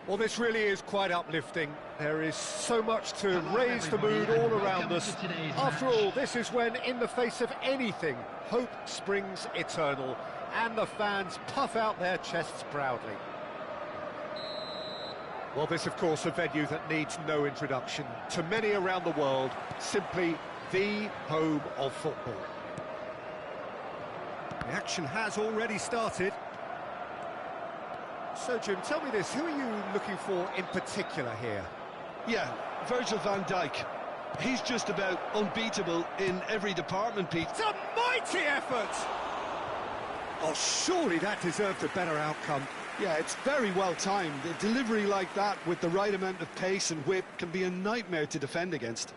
Well, this really is quite uplifting. There is so much to raise the mood all around us. After all, this is when, in the face of anything, hope springs eternal, and the fans puff out their chests proudly. Well, this, of course, a venue that needs no introduction. To many around the world, simply the home of football. The action has already started. So, Jim, tell me this, who are you looking for in particular here? Yeah, Virgil van Dijk. He's just about unbeatable in every department, Pete. It's a mighty effort! Oh, surely that deserved a better outcome. Yeah, it's very well timed. A delivery like that with the right amount of pace and whip can be a nightmare to defend against.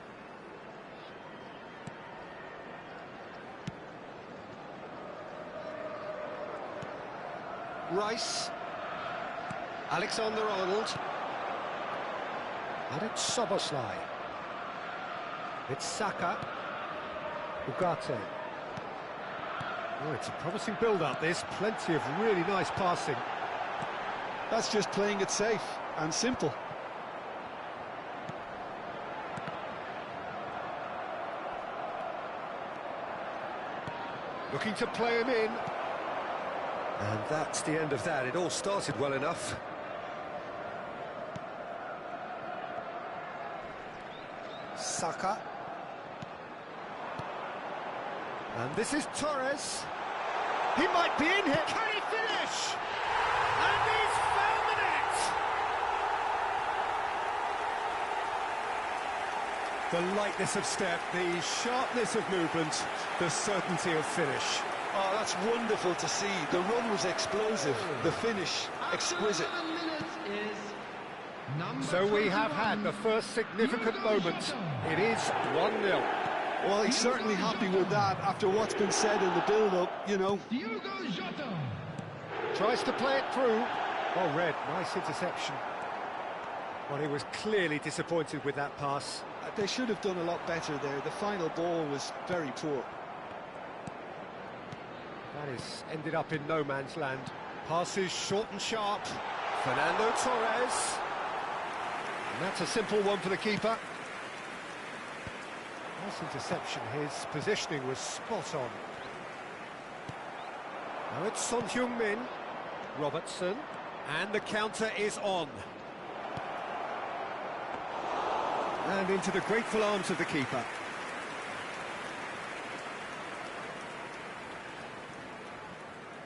Rice. Alexander-Arnold. And it's Szoboszlai. It's Saka. Ugarte. Oh, it's a promising build-up, this. Plenty of really nice passing. That's just playing it safe and simple. Looking to play him in. And that's the end of that. It all started well enough. Saka. And this is Torres. He might be in here. Can he finish? And he's found the net! The lightness of step, the sharpness of movement, the certainty of finish. Oh, that's wonderful to see. The run was explosive, the finish exquisite. So we have had the first significant moment. It is 1-0. Well, he's certainly happy with that after what's been said in the build-up, you know. Tries to play it through. Oh, Red, nice interception. Well, he was clearly disappointed with that pass. They should have done a lot better there. The final ball was very poor. That is ended up in no man's land. Passes short and sharp. Fernando Torres. And that's a simple one for the keeper. Nice interception. His positioning was spot on. Now it's Son Heung-min. Robertson. And the counter is on. And into the grateful arms of the keeper.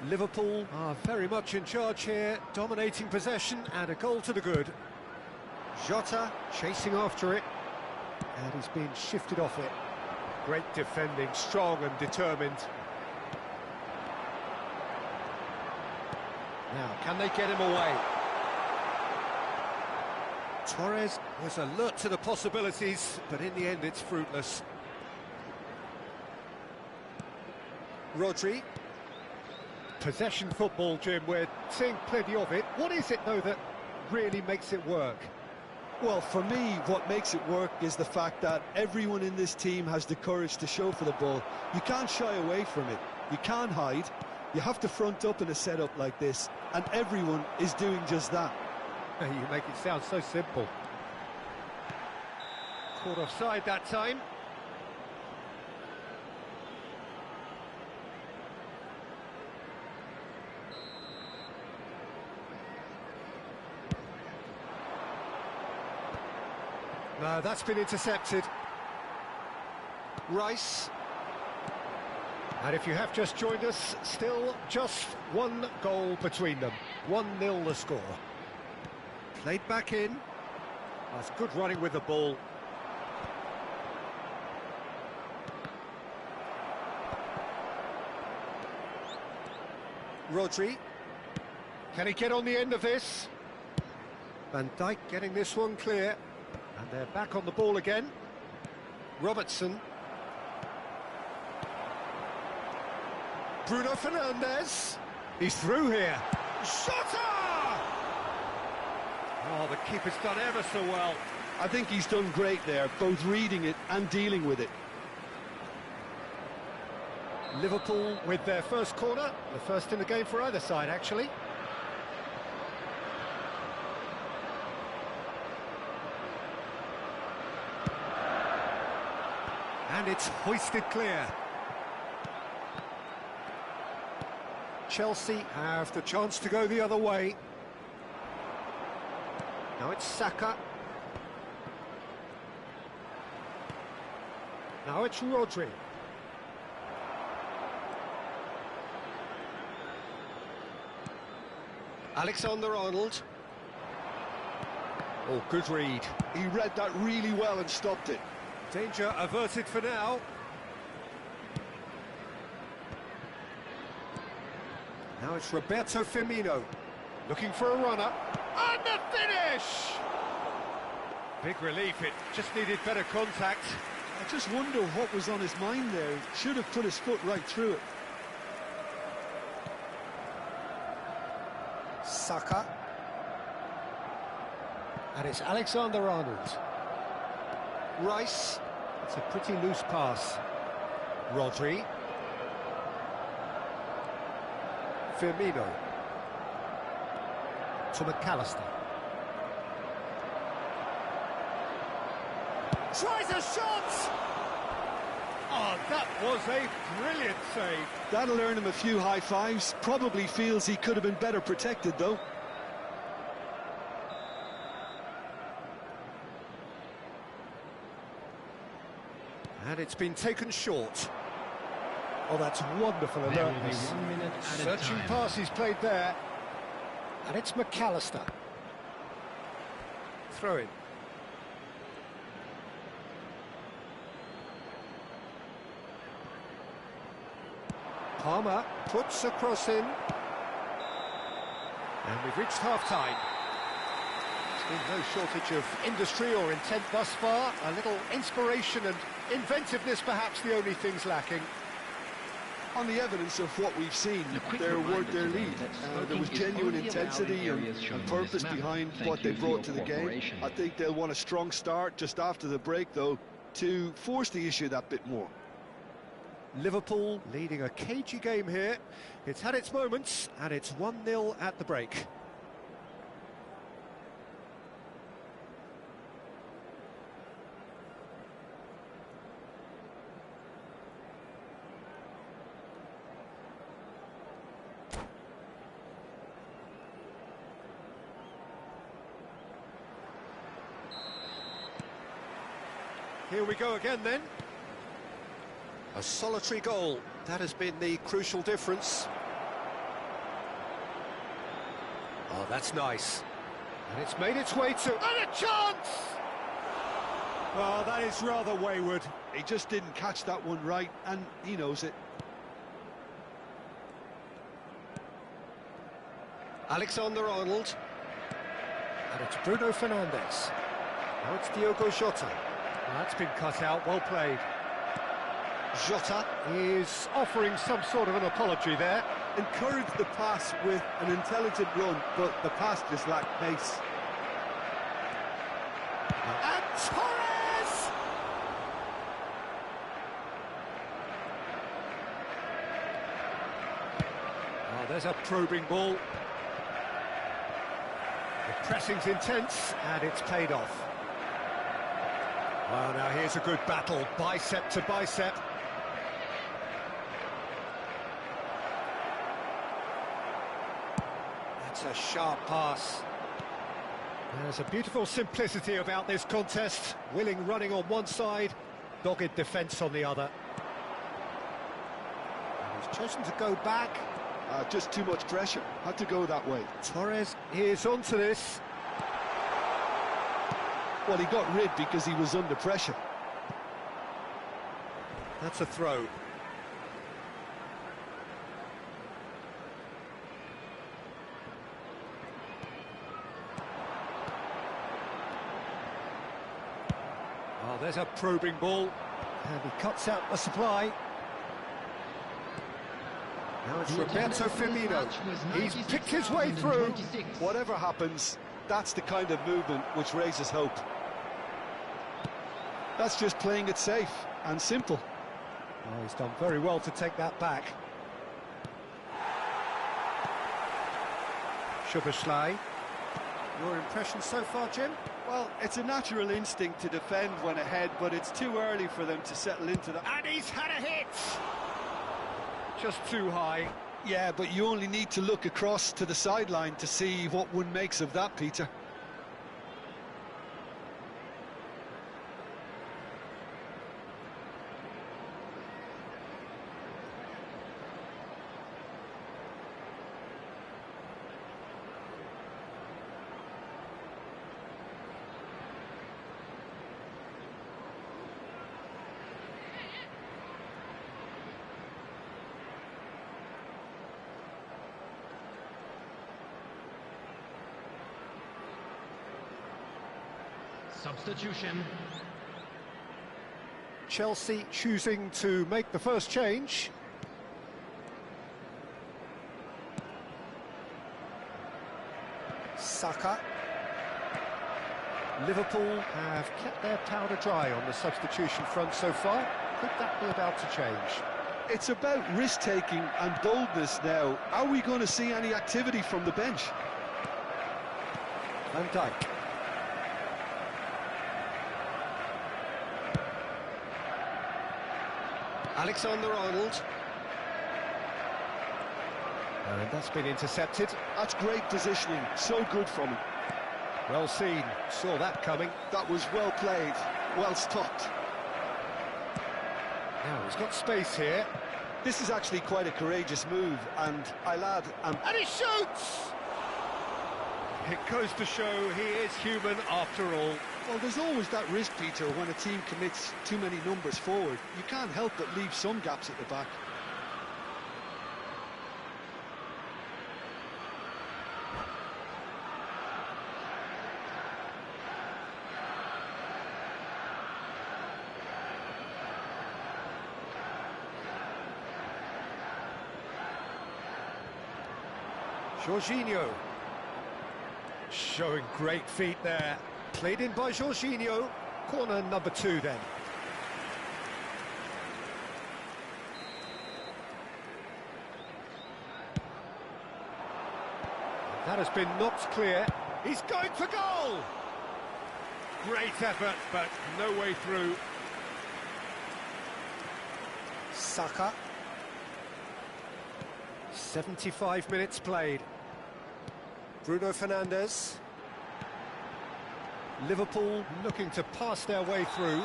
Liverpool are very much in charge here, dominating possession and a goal to the good. Jota chasing after it, and he's being shifted off it. Great defending, strong and determined. Now, can they get him away? Torres was alert to the possibilities, but in the end it's fruitless. Rodri. Possession football, Jim, we're seeing plenty of it. What is it, though, that really makes it work? Well, for me, what makes it work is the fact that everyone in this team has the courage to show for the ball. You can't shy away from it. You can't hide. You have to front up in a setup like this, and everyone is doing just that. You make it sound so simple. Caught offside that time. No, that's been intercepted. Rice. And if you have just joined us, still just one goal between them. 1-0 the score. Played back in. That's good running with the ball. Rodri. Can he get on the end of this? Van Dijk getting this one clear. And they're back on the ball again. Robertson. Bruno Fernandes. He's through here. Shota! Oh, the keeper's done ever so well. I think he's done great there, both reading it and dealing with it. Liverpool with their first corner, the first in the game for either side, actually. And it's hoisted clear. Chelsea have the chance to go the other way. Now it's Saka. Now it's Rodri. Alexander-Arnold. Oh, good read. He read that really well and stopped it. Danger averted for now. Now it's Roberto Firmino, looking for a runner. And the finish! Big relief, it just needed better contact. I just wonder what was on his mind there. Should have put his foot right through it. Saka. And it's Alexander-Arnold. Rice. It's a pretty loose pass. Rodri. Firmino. To McAllister. Tries a shot! Oh, that was a brilliant save. That'll earn him a few high fives. Probably feels he could have been better protected, though. And it's been taken short. Oh, that's wonderful alertness. Searching pass he's played there. And it's McAllister. Throw in. Palmer puts a cross in. And we've reached half-time. There's been no shortage of industry or intent thus far. A little inspiration and inventiveness, perhaps the only things lacking. On the evidence of what we've seen, there were their lead. There was genuine intensity and purpose behind what they brought to the game. I think they'll want a strong start just after the break, though, to force the issue that bit more. Liverpool leading a cagey game here. It's had its moments, and it's 1-0 at the break. Here we go again then. A solitary goal, that has been the crucial difference. Oh, that's nice. And it's made its way to... And a chance! Well, that is rather wayward. He just didn't catch that one right, and he knows it. Alexander-Arnold. And it's Bruno Fernandes. Now it's Diogo Jota. Well, that's been cut out, well played. Jota is offering some sort of an apology there. Encouraged the pass with an intelligent run, but the pass just lacked pace. And Torres! Oh, there's a probing ball. The pressing's intense, and it's paid off. Well, now here's a good battle, bicep to bicep. That's a sharp pass. There's a beautiful simplicity about this contest. Willing running on one side, dogged defence on the other. And he's chosen to go back. Just too much pressure. Had to go that way. Torres is onto this. Well, he got rid because he was under pressure. That's a throw. Oh, there's a probing ball. And he cuts out the supply. Now it's Roberto Firmino. He's picked his way through. Whatever happens, that's the kind of movement which raises hope. That's just playing it safe and simple. Oh, he's done very well to take that back. Subscreve. Your impression so far, Jim? Well, it's a natural instinct to defend when ahead, but it's too early for them to settle into that. And he's had a hit! Just too high. Yeah, but you only need to look across to the sideline to see what one makes of that, Peter. Substitution. Chelsea choosing to make the first change. Saka. Liverpool have kept their powder dry on the substitution front so far. Could that be about to change? It's about risk-taking and boldness now. Are we going to see any activity from the bench? Van Dijk. Alexander-Arnold. And that's been intercepted. That's great positioning, so good from him. Well seen, saw that coming. That was well played, well stopped. Now he's got space here. This is actually quite a courageous move, and I'll add... And he shoots! It goes to show he is human after all. Well, there's always that risk, Peter, when a team commits too many numbers forward. You can't help but leave some gaps at the back. Jorginho. Showing great feet there. Played in by Jorginho. Corner number 2 then. That has been knocked clear. He's going for goal! Great effort, but no way through. Saka. 75 minutes played. Bruno Fernandes. Liverpool looking to pass their way through,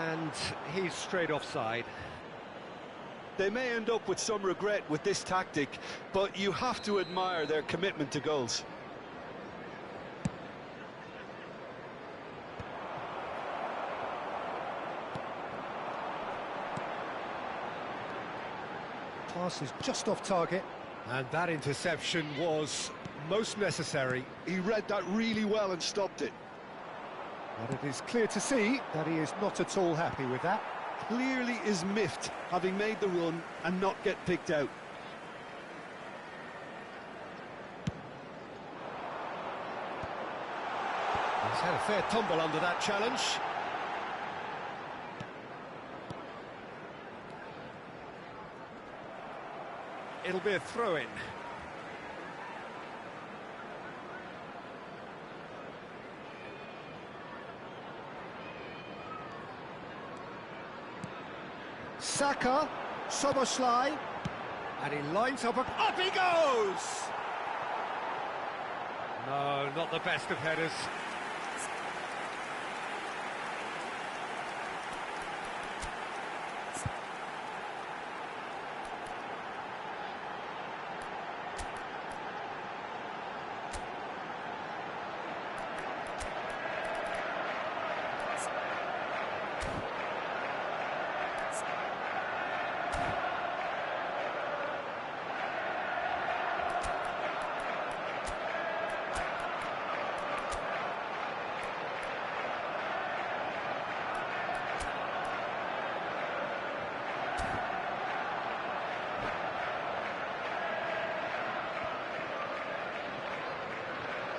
and he's straight offside. They may end up with some regret with this tactic, but you have to admire their commitment to goals. Pass is just off target, and that interception was most necessary. He read that really well and stopped it. But it is clear to see that he is not at all happy with that. Clearly is miffed, having made the run and not get picked out. He's had a fair tumble under that challenge. It'll be a throw-in. Saka, Soboslai, and he lines up, and up he goes! No, not the best of headers.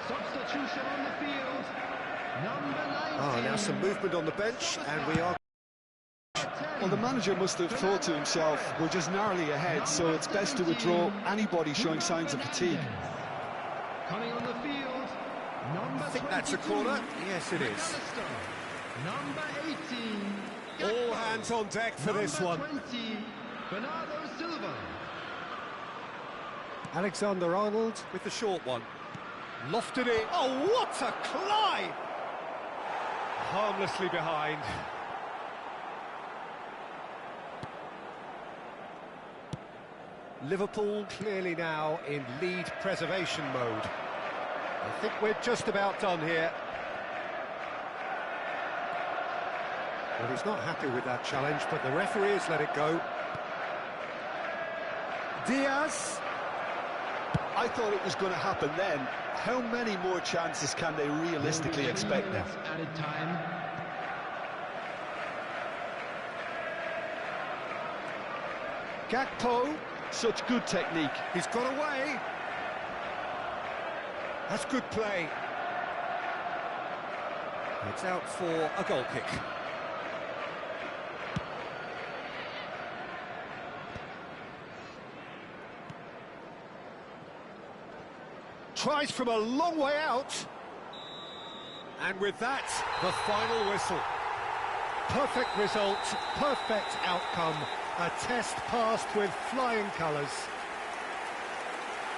Substitution on the field. Number 19. Oh, now some movement on the bench, and we are... Well, the manager must have thought to himself, we're just narrowly ahead, so it's best to withdraw anybody showing signs of fatigue. Coming on the field, Number I think that's a 22, corner. Yes, it is. McAllister. Number 18, All Gakpo. hands on deck for this one. Number 20, Bernardo Silva. Alexander-Arnold with the short one. Lofted it. Oh, what a climb! Harmlessly behind. Liverpool clearly now in lead preservation mode. I think we're just about done here. Well, he's not happy with that challenge, but the referee has let it go. Diaz. I thought it was going to happen then. How many more chances can they realistically expect now? Added time. Gakpo. Such good technique. He's got away. That's good play. It's out for a goal kick. Tries from a long way out. And with that, the final whistle. Perfect result, perfect outcome. A test passed with flying colours.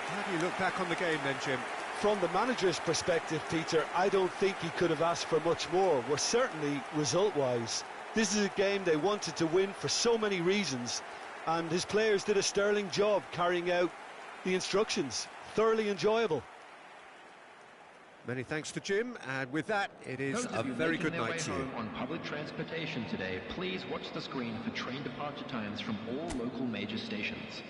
How do you look back on the game then, Jim? From the manager's perspective, Peter, I don't think he could have asked for much more. Well, certainly result-wise. This is a game they wanted to win for so many reasons, and his players did a sterling job carrying out the instructions. Thoroughly enjoyable. Many thanks to Jim, and with that, it is Those a of you very making good their way night to you. home on public transportation today, please watch the screen for train departure times from all local major stations.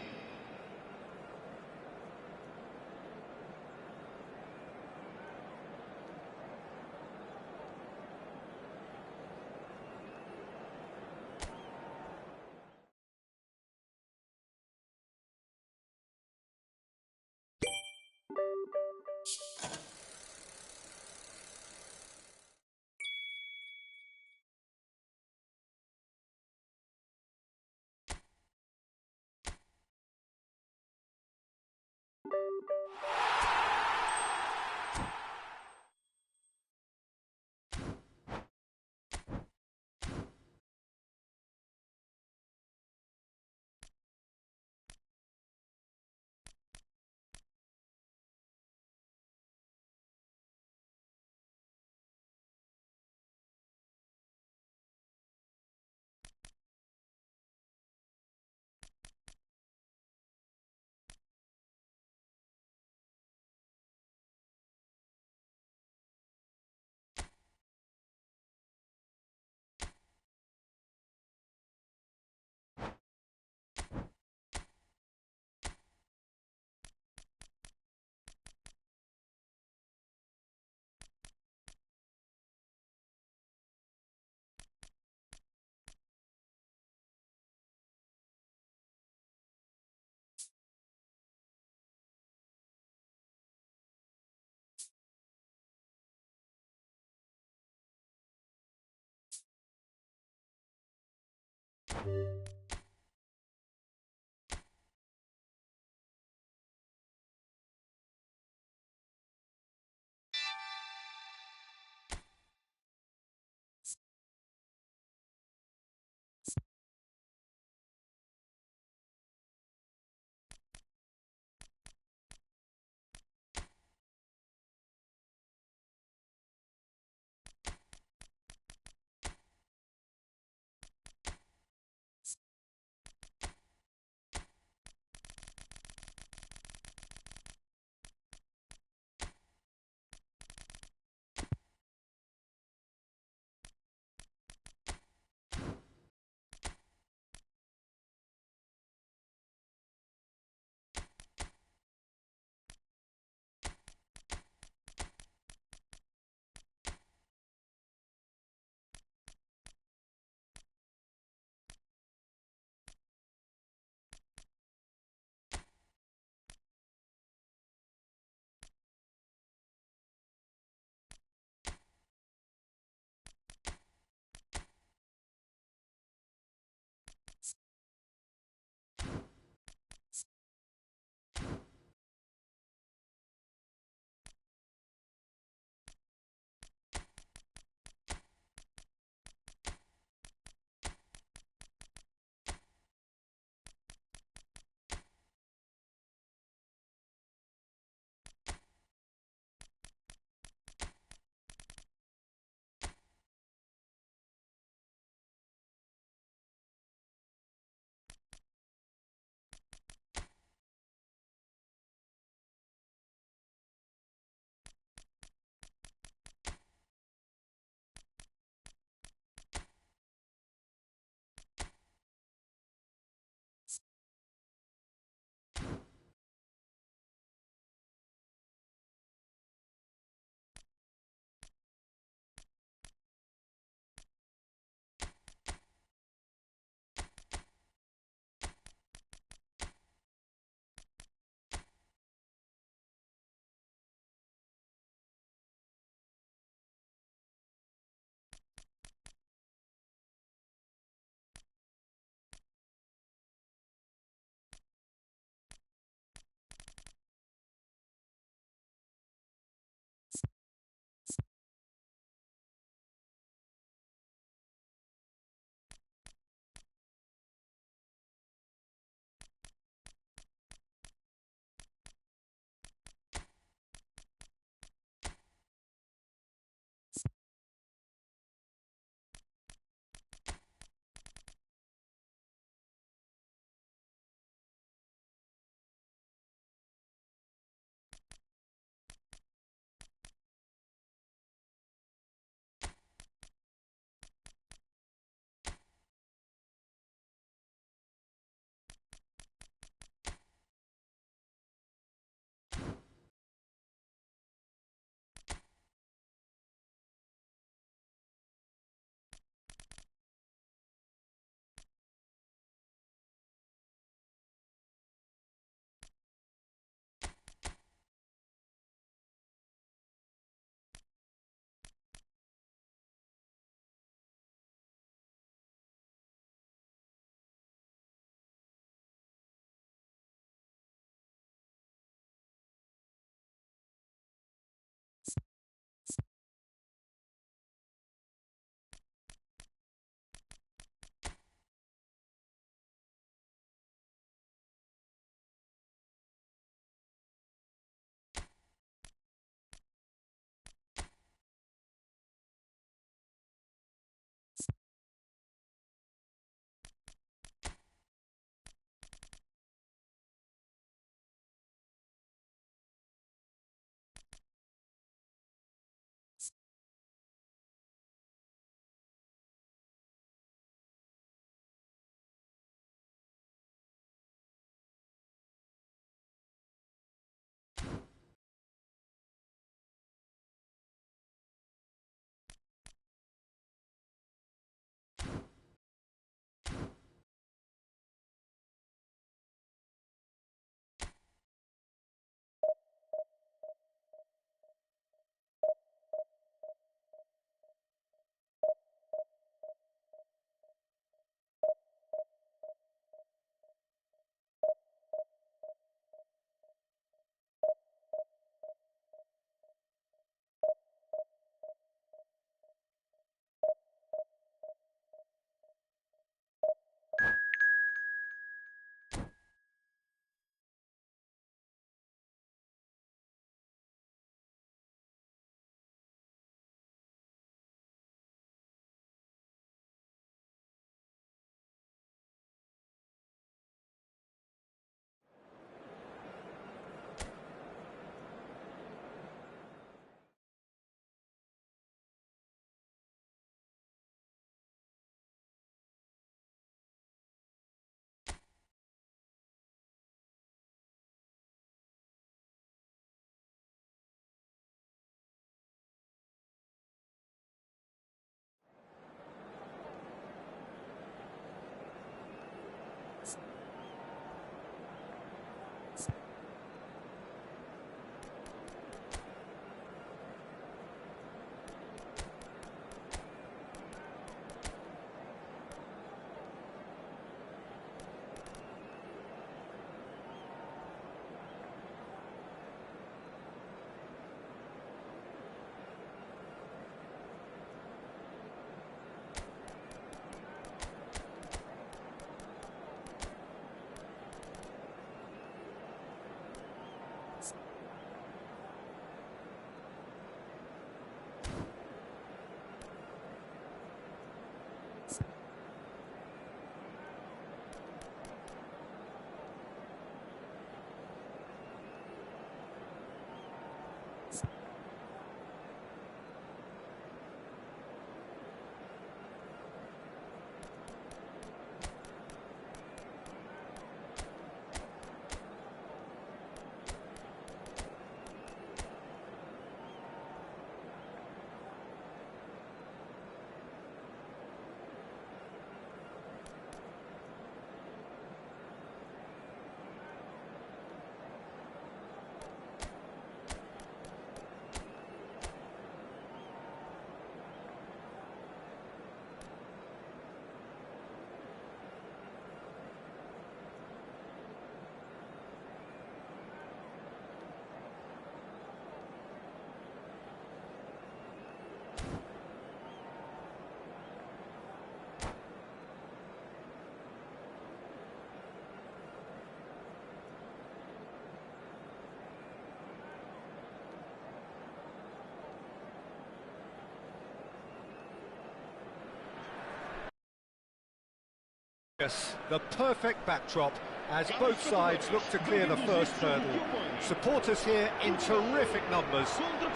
Yes, the perfect backdrop as both sides look to clear the first hurdle. Supporters here in terrific numbers,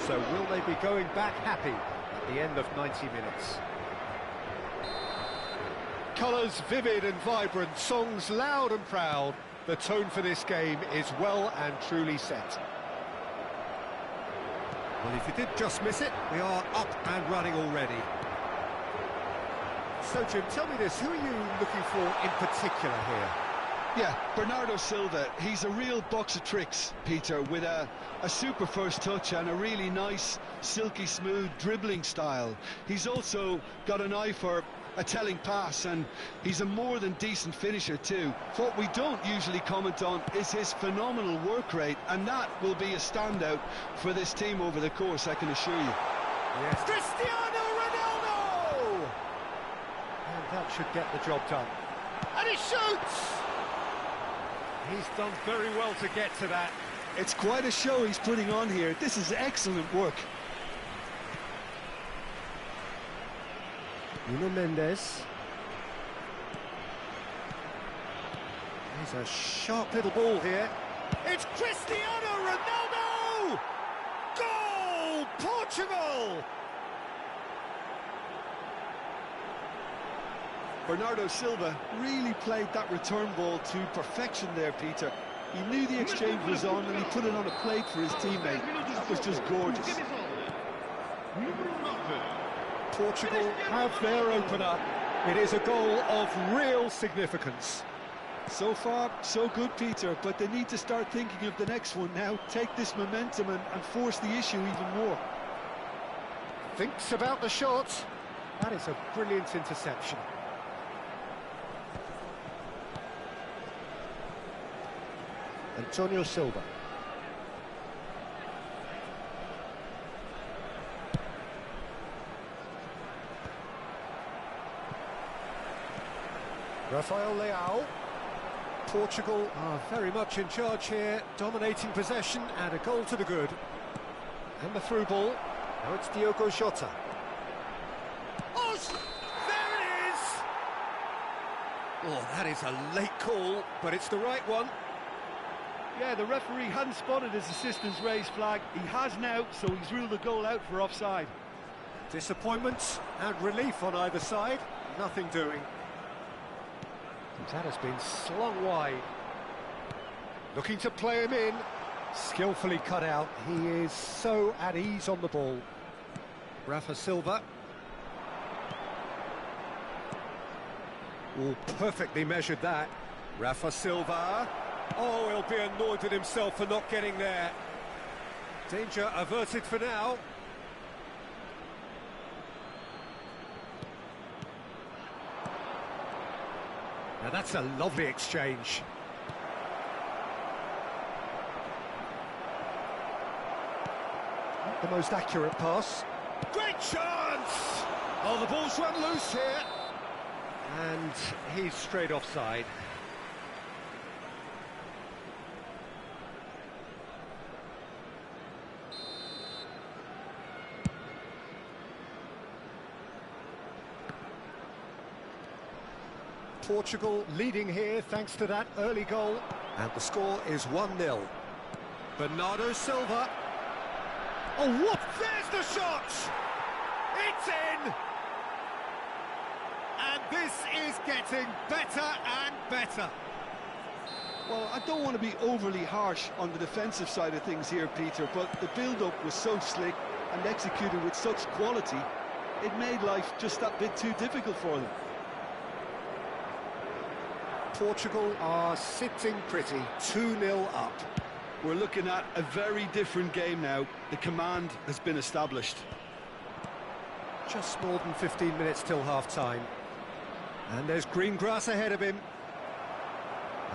so will they be going back happy at the end of 90 minutes? Colours vivid and vibrant, songs loud and proud. The tone for this game is well and truly set. Well, if you did just miss it, we are up and running already. So, Jim, tell me this, who are you looking for in particular here? Yeah, Bernardo Silva. He's a real box of tricks, Peter, with a super first touch and a really nice, silky smooth dribbling style. He's also got an eye for a telling pass, and he's a more than decent finisher too. What we don't usually comment on is his phenomenal work rate, and that will be a standout for this team over the course, I can assure you. Yes, Cristiano Ronaldo! And that should get the job done. And he shoots! He's done very well to get to that. It's quite a show he's putting on here. This is excellent work. Nuno Mendes. There's a sharp little ball here. It's Cristiano Ronaldo! Goal! Portugal! Bernardo Silva really played that return ball to perfection there, Peter. He knew the exchange was on and he put it on a plate for his teammate. That was just gorgeous. Portugal have their opener. It is a goal of real significance. So far, so good, Peter, but they need to start thinking of the next one now. Take this momentum and force the issue even more. Thinks about the shot. That is a brilliant interception. Antonio Silva. Rafael Leao. Portugal are very much in charge here, dominating possession and a goal to the good. And the through ball. Now it's Diogo Jota. Oh, there it is! Oh, that is a late call, but it's the right one. Yeah, the referee hadn't spotted his assistant's raised flag. He has now, so he's ruled the goal out for offside. Disappointment and relief on either side. Nothing doing. That has been slung wide. Looking to play him in. Skillfully cut out. He is so at ease on the ball. Rafa Silva. Oh, perfectly measured that. Rafa Silva. Oh, he'll be annoyed with himself for not getting there. Danger averted for now. Now that's a lovely exchange. Not the most accurate pass. Great chance! Oh, the ball's run loose here. And he's straight offside. Portugal leading here thanks to that early goal. And the score is 1-0. Bernardo Silva. Oh, what? There's the shot! It's in! And this is getting better and better. Well, I don't want to be overly harsh on the defensive side of things here, Peter, but the build-up was so slick and executed with such quality, it made life just that bit too difficult for them. Portugal are sitting pretty, 2-0 up. We're looking at a very different game now. The command has been established. Just more than 15 minutes till half-time. And there's green grass ahead of him.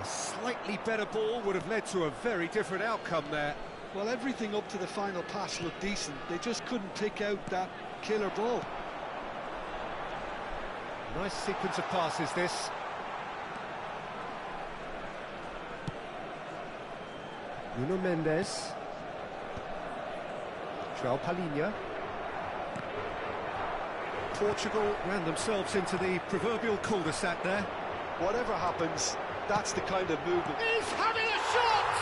A slightly better ball would have led to a very different outcome there. Well, everything up to the final pass looked decent. They just couldn't pick out that killer ball. Nice sequence of passes, this. Nuno Mendes. João Palhinha. Portugal ran themselves into the proverbial cul-de-sac there. Whatever happens, that's the kind of movement. He's having a shot!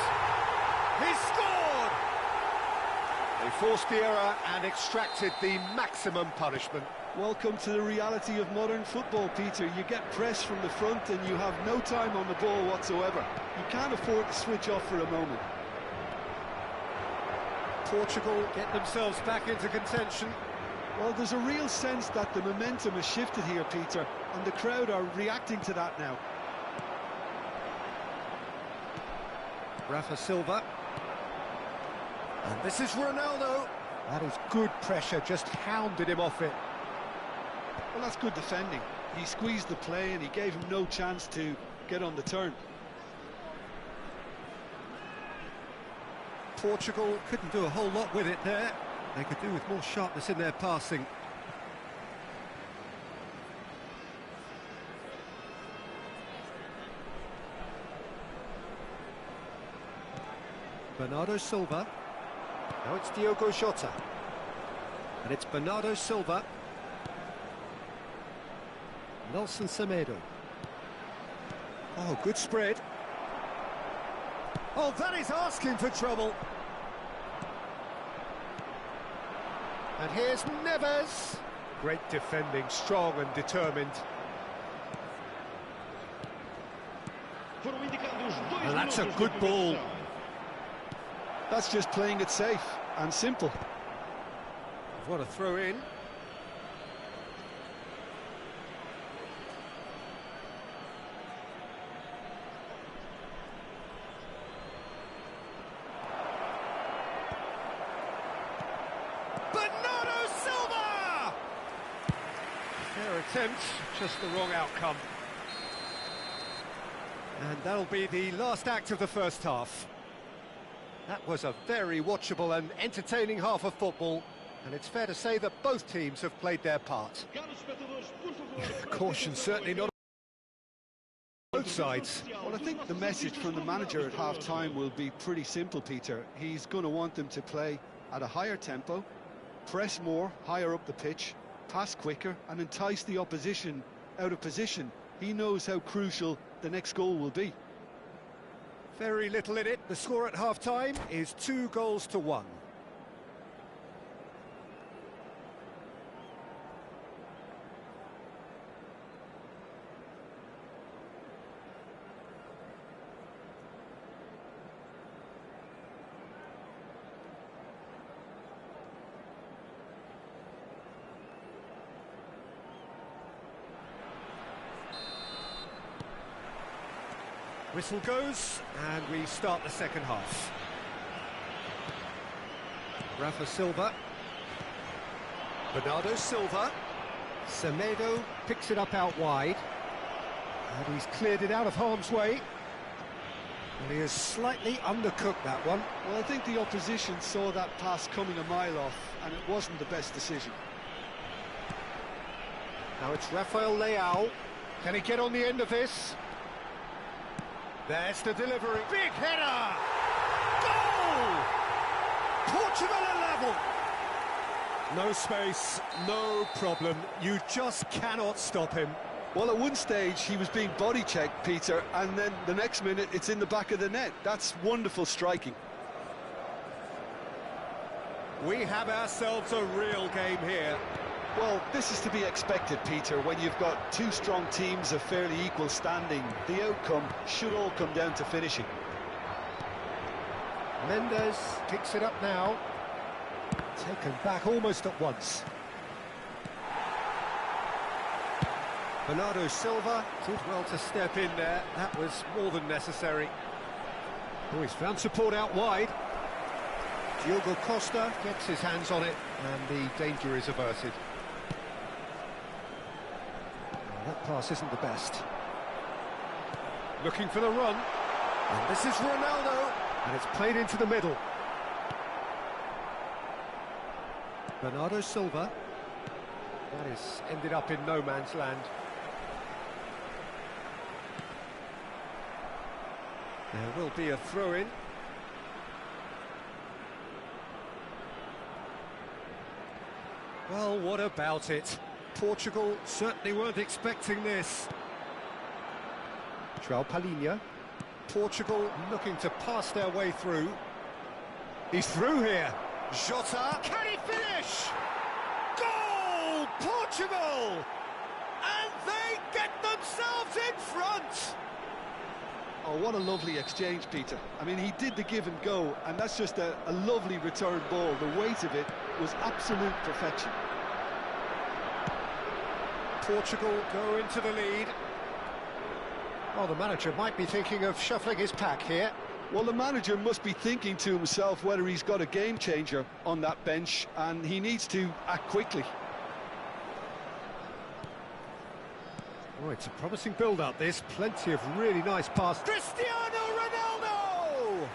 He's scored! They forced the error and extracted the maximum punishment. Welcome to the reality of modern football, Peter. You get press from the front and you have no time on the ball whatsoever. You can't afford to switch off for a moment. Portugal get themselves back into contention. Well, there's a real sense that the momentum has shifted here, Peter, and the crowd are reacting to that now. Rafa Silva. And this is Ronaldo. That is good pressure, just hounded him off it. Well, that's good defending. He squeezed the play and he gave him no chance to get on the turn. Portugal couldn't do a whole lot with it there. They could do with more sharpness in their passing. Bernardo Silva. Now it's Diogo Jota. And it's Bernardo Silva. Nelson Semedo. Oh, good spread. Oh, that is asking for trouble. And here's Neves. Great defending, strong and determined. And that's a good ball. That's just playing it safe and simple. What a throw in. Bernardo Silva! Fair attempt, just the wrong outcome. And that'll be the last act of the first half. That was a very watchable and entertaining half of football, and it's fair to say that both teams have played their part. Caution certainly not on both sides. Well, I think the message from the manager at half-time will be pretty simple, Peter. He's going to want them to play at a higher tempo, press more, higher up the pitch, pass quicker, and entice the opposition out of position. He knows how crucial the next goal will be. Very little in it. The score at half-time is 2-1. Whistle goes, and we start the second half. Rafa Silva. Bernardo Silva. Semedo picks it up out wide. And he's cleared it out of harm's way. And he has slightly undercooked that one. Well, I think the opposition saw that pass coming a mile off, and it wasn't the best decision. Now it's Rafael Leao. Can he get on the end of this? There's the delivery. Big header! Goal! Portugal are level! No space, no problem. You just cannot stop him. Well, at one stage, he was being body-checked, Peter, and then the next minute, it's in the back of the net. That's wonderful striking. We have ourselves a real game here. Well, this is to be expected, Peter, when you've got two strong teams of fairly equal standing. The outcome should all come down to finishing. Mendes picks it up now. Taken back almost at once. Bernardo Silva did well to step in there. That was more than necessary. Oh, he's found support out wide. Diogo Costa gets his hands on it, and the danger is averted. That pass isn't the best. Looking for the run. And this is Ronaldo. And it's played into the middle. Bernardo Silva. That is ended up in no man's land. There will be a throw-in. Well, what about it? Portugal certainly weren't expecting this. João Palhinha. Portugal looking to pass their way through. He's through here. Jota, can he finish? Goal! Portugal! And they get themselves in front! Oh, what a lovely exchange, Peter. I mean, he did the give and go, and that's just a lovely return ball. The weight of it was absolute perfection. Portugal go into the lead. Oh, the manager might be thinking of shuffling his pack here. Well, the manager must be thinking to himself whether he's got a game changer on that bench, and he needs to act quickly. Oh, it's a promising build-up, this. Plenty of really nice passes. Cristiano Ronaldo!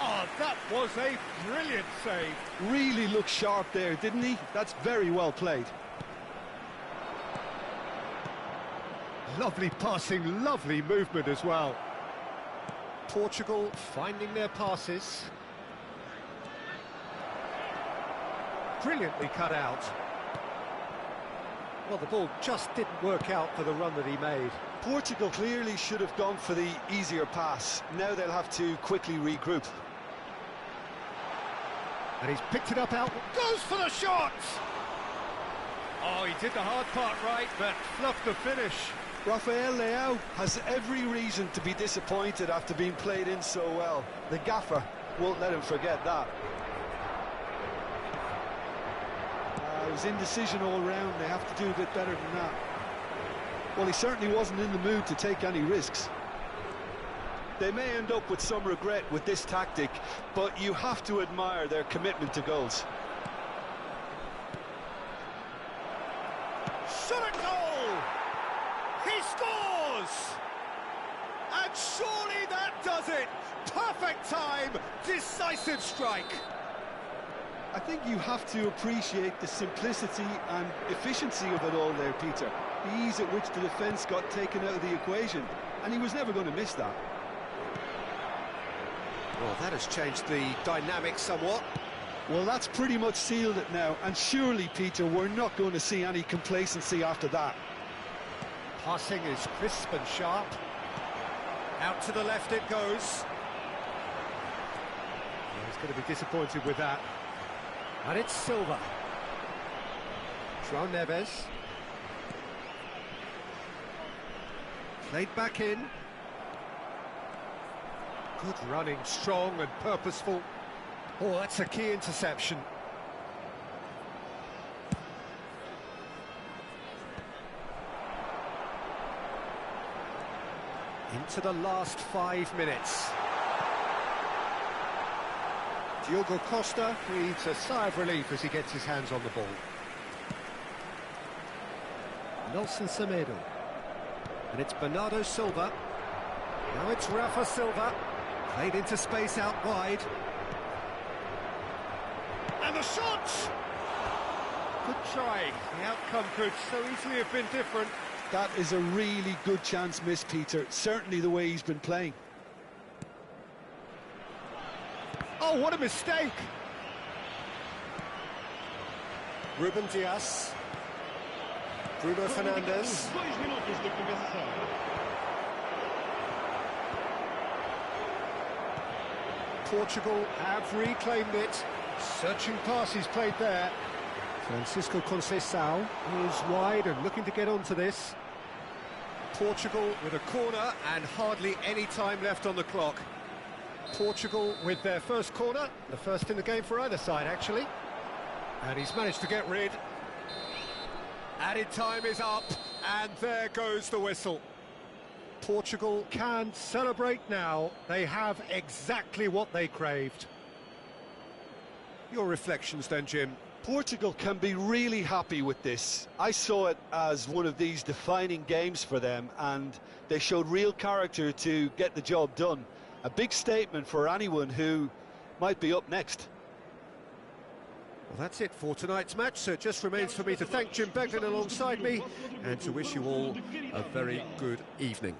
Oh, that was a brilliant save. Really looked sharp there, didn't he? That's very well played. Lovely passing, lovely movement as well. Portugal finding their passes. Brilliantly cut out. Well, the ball just didn't work out for the run that he made. Portugal clearly should have gone for the easier pass. Now they'll have to quickly regroup. And he's picked it up out, goes for the shot! Oh, he did the hard part right, but fluffed the finish. Rafael Leao has every reason to be disappointed after being played in so well. The gaffer won't let him forget that. It was indecision all round. They have to do a bit better than that. Well, he certainly wasn't in the mood to take any risks. They may end up with some regret with this tactic, but you have to admire their commitment to goals. Shot at goal! He scores! And surely that does it! Perfect time, decisive strike! I think you have to appreciate the simplicity and efficiency of it all there, Peter. The ease at which the defence got taken out of the equation, and he was never going to miss that. Well, that has changed the dynamic somewhat. Well, that's pretty much sealed it now, and surely, Peter, we're not going to see any complacency after that. Passing is crisp and sharp. Out to the left it goes. Well, he's going to be disappointed with that. And it's Silva. João Neves. Played back in. Good running, strong and purposeful. Oh, that's a key interception. Into the last 5 minutes. Diogo Costa breathes a sigh of relief as he gets his hands on the ball. Nelson Semedo. And it's Bernardo Silva. Now it's Rafa Silva. Played into space out wide. And the shot! Good try. The outcome could so easily have been different. That is a really good chance missed, Peter. Certainly the way he's been playing. Oh, what a mistake! Ruben Dias. Bruno Fernandes. Portugal have reclaimed it. Searching pass he's played there. Francisco Conceição is wide and looking to get onto this. Portugal with a corner and hardly any time left on the clock. Portugal with their first corner, the first in the game for either side actually. And he's managed to get rid. Added time is up, and there goes the whistle. Portugal can celebrate now. They have exactly what they craved. Your reflections then, Jim? Portugal can be really happy with this. I saw it as one of these defining games for them, and they showed real character to get the job done. A big statement for anyone who might be up next. Well, that's it for tonight's match, so it just remains for me to thank Jim Beglin alongside me and to wish you all a very good evening.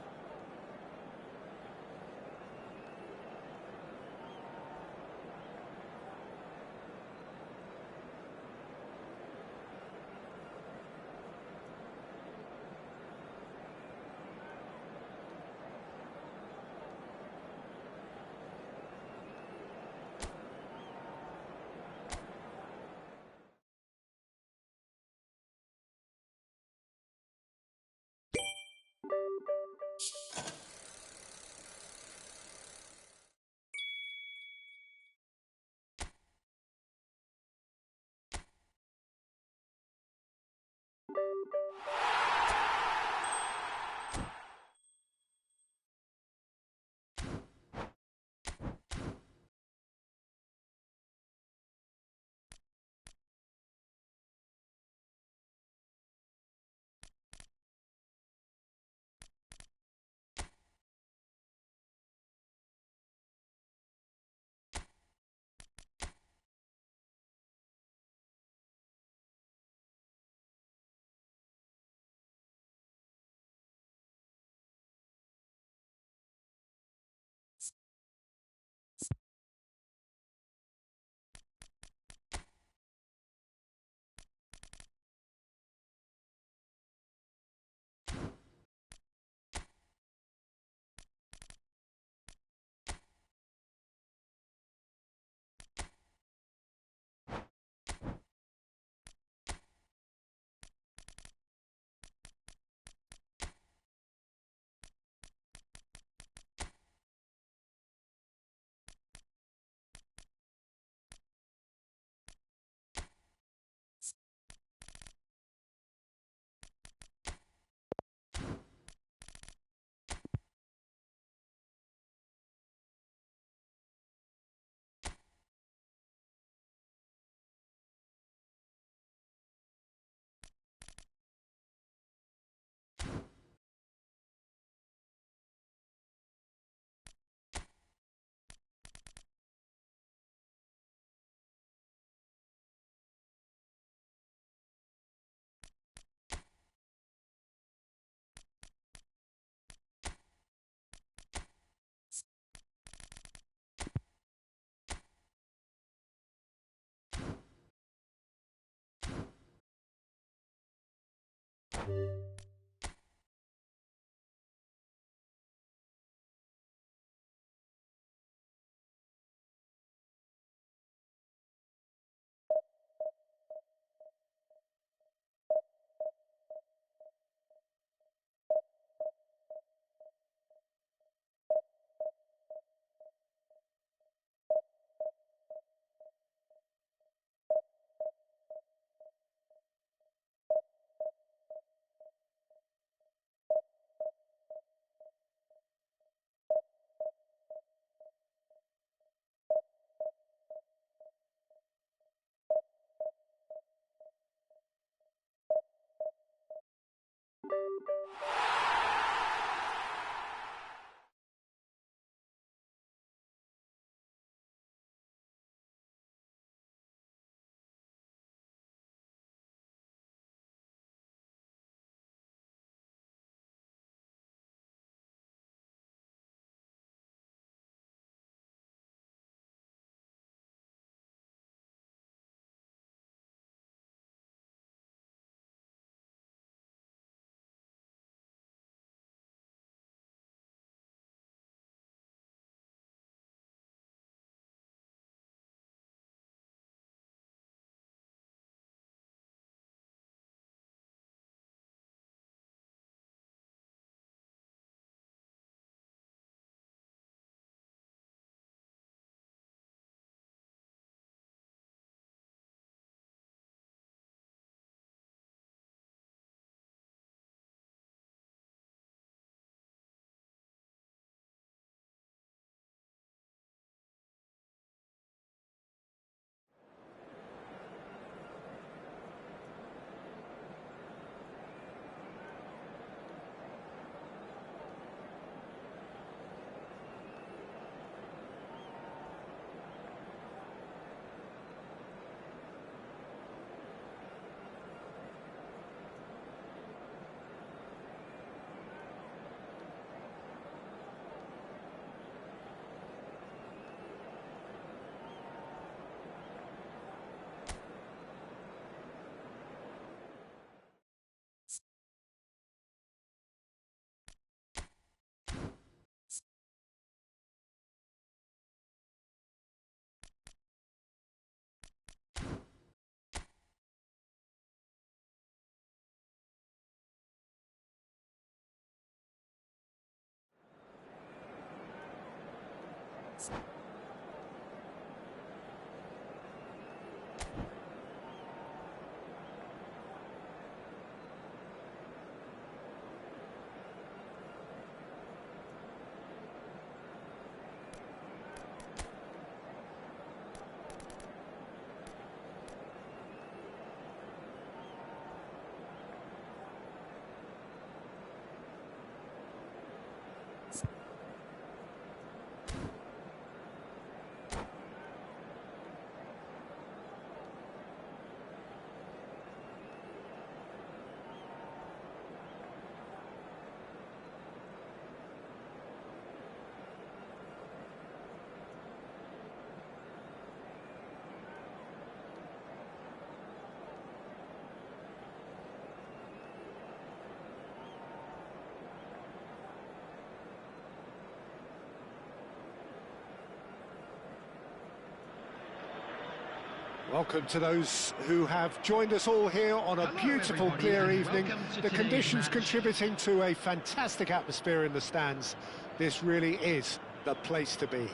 Welcome to those who have joined us all here on a beautiful, everybody, clear and evening. welcome to The today's conditions match. contributing to a fantastic atmosphere in the stands. This really is the place to be.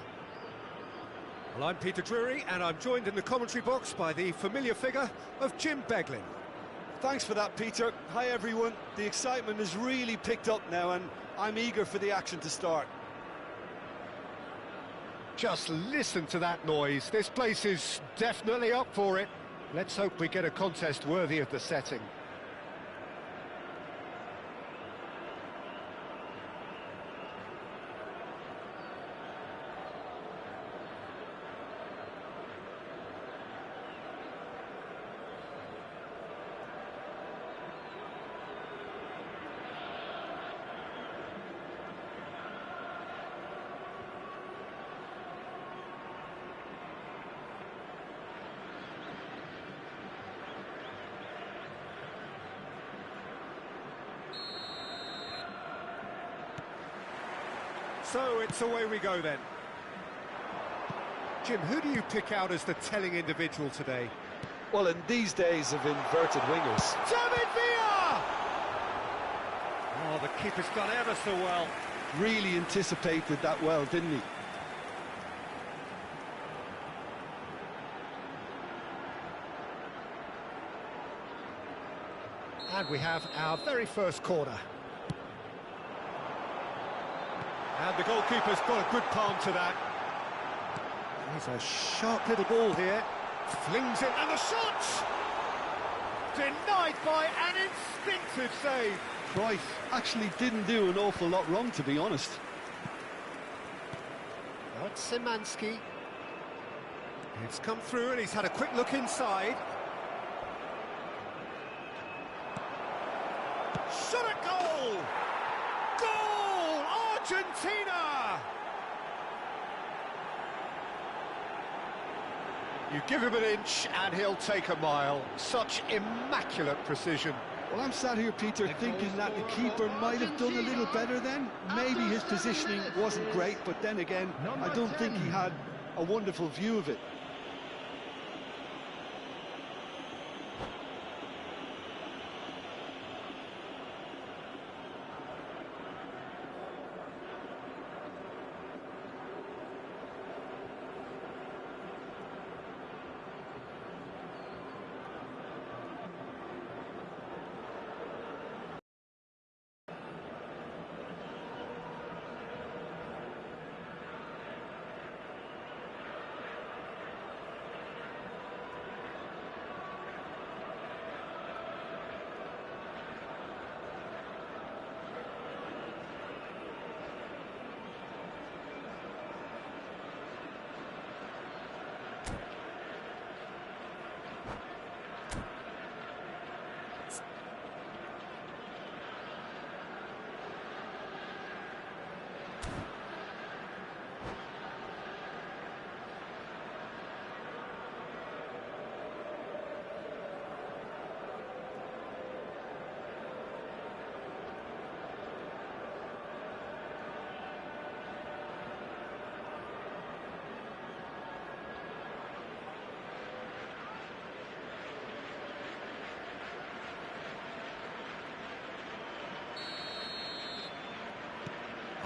Well, I'm Peter Drury, and I'm joined in the commentary box by the familiar figure of Jim Beglin. Thanks for that, Peter. Hi, everyone. The excitement has really picked up now, and I'm eager for the action to start. Just listen to that noise. This place is definitely up for it. Let's hope we get a contest worthy of the setting. So it's away we go then. Jim, who do you pick out as the telling individual today? Well, in these days of inverted wingers, David Villa! Oh, the keeper's done ever so well. really anticipated that well, didn't he? And we have our very first corner. And the goalkeeper's got a good palm to that. He's a sharp little ball here. Flings it, and the shot! Denied by an instinctive save. Cruyff actually didn't do an awful lot wrong, to be honest. That's Szymanski. It's come through and he's had a quick look inside. Shot at goal! Goal! Argentina! You give him an inch and he'll take a mile. Such immaculate precision. Well, I'm sat here, Peter, thinking that the keeper might have done a little better then. Maybe his positioning wasn't great, but then again, I don't think he had a wonderful view of it.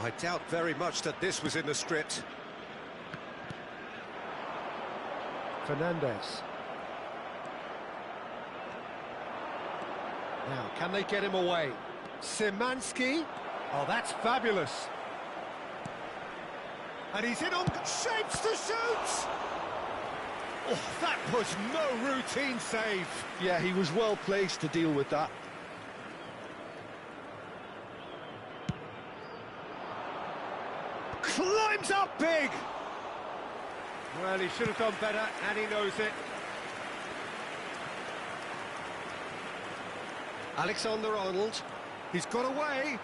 I doubt very much that this was in the script. Fernandez. Now, can they get him away? Szymanski. Oh, that's fabulous. And he's in on shapes to shoot! Oh, that was no routine save. Yeah, he was well placed to deal with that. Climbs up big! Well, he should have done better, and he knows it. Alexander-Arnold. He's got away.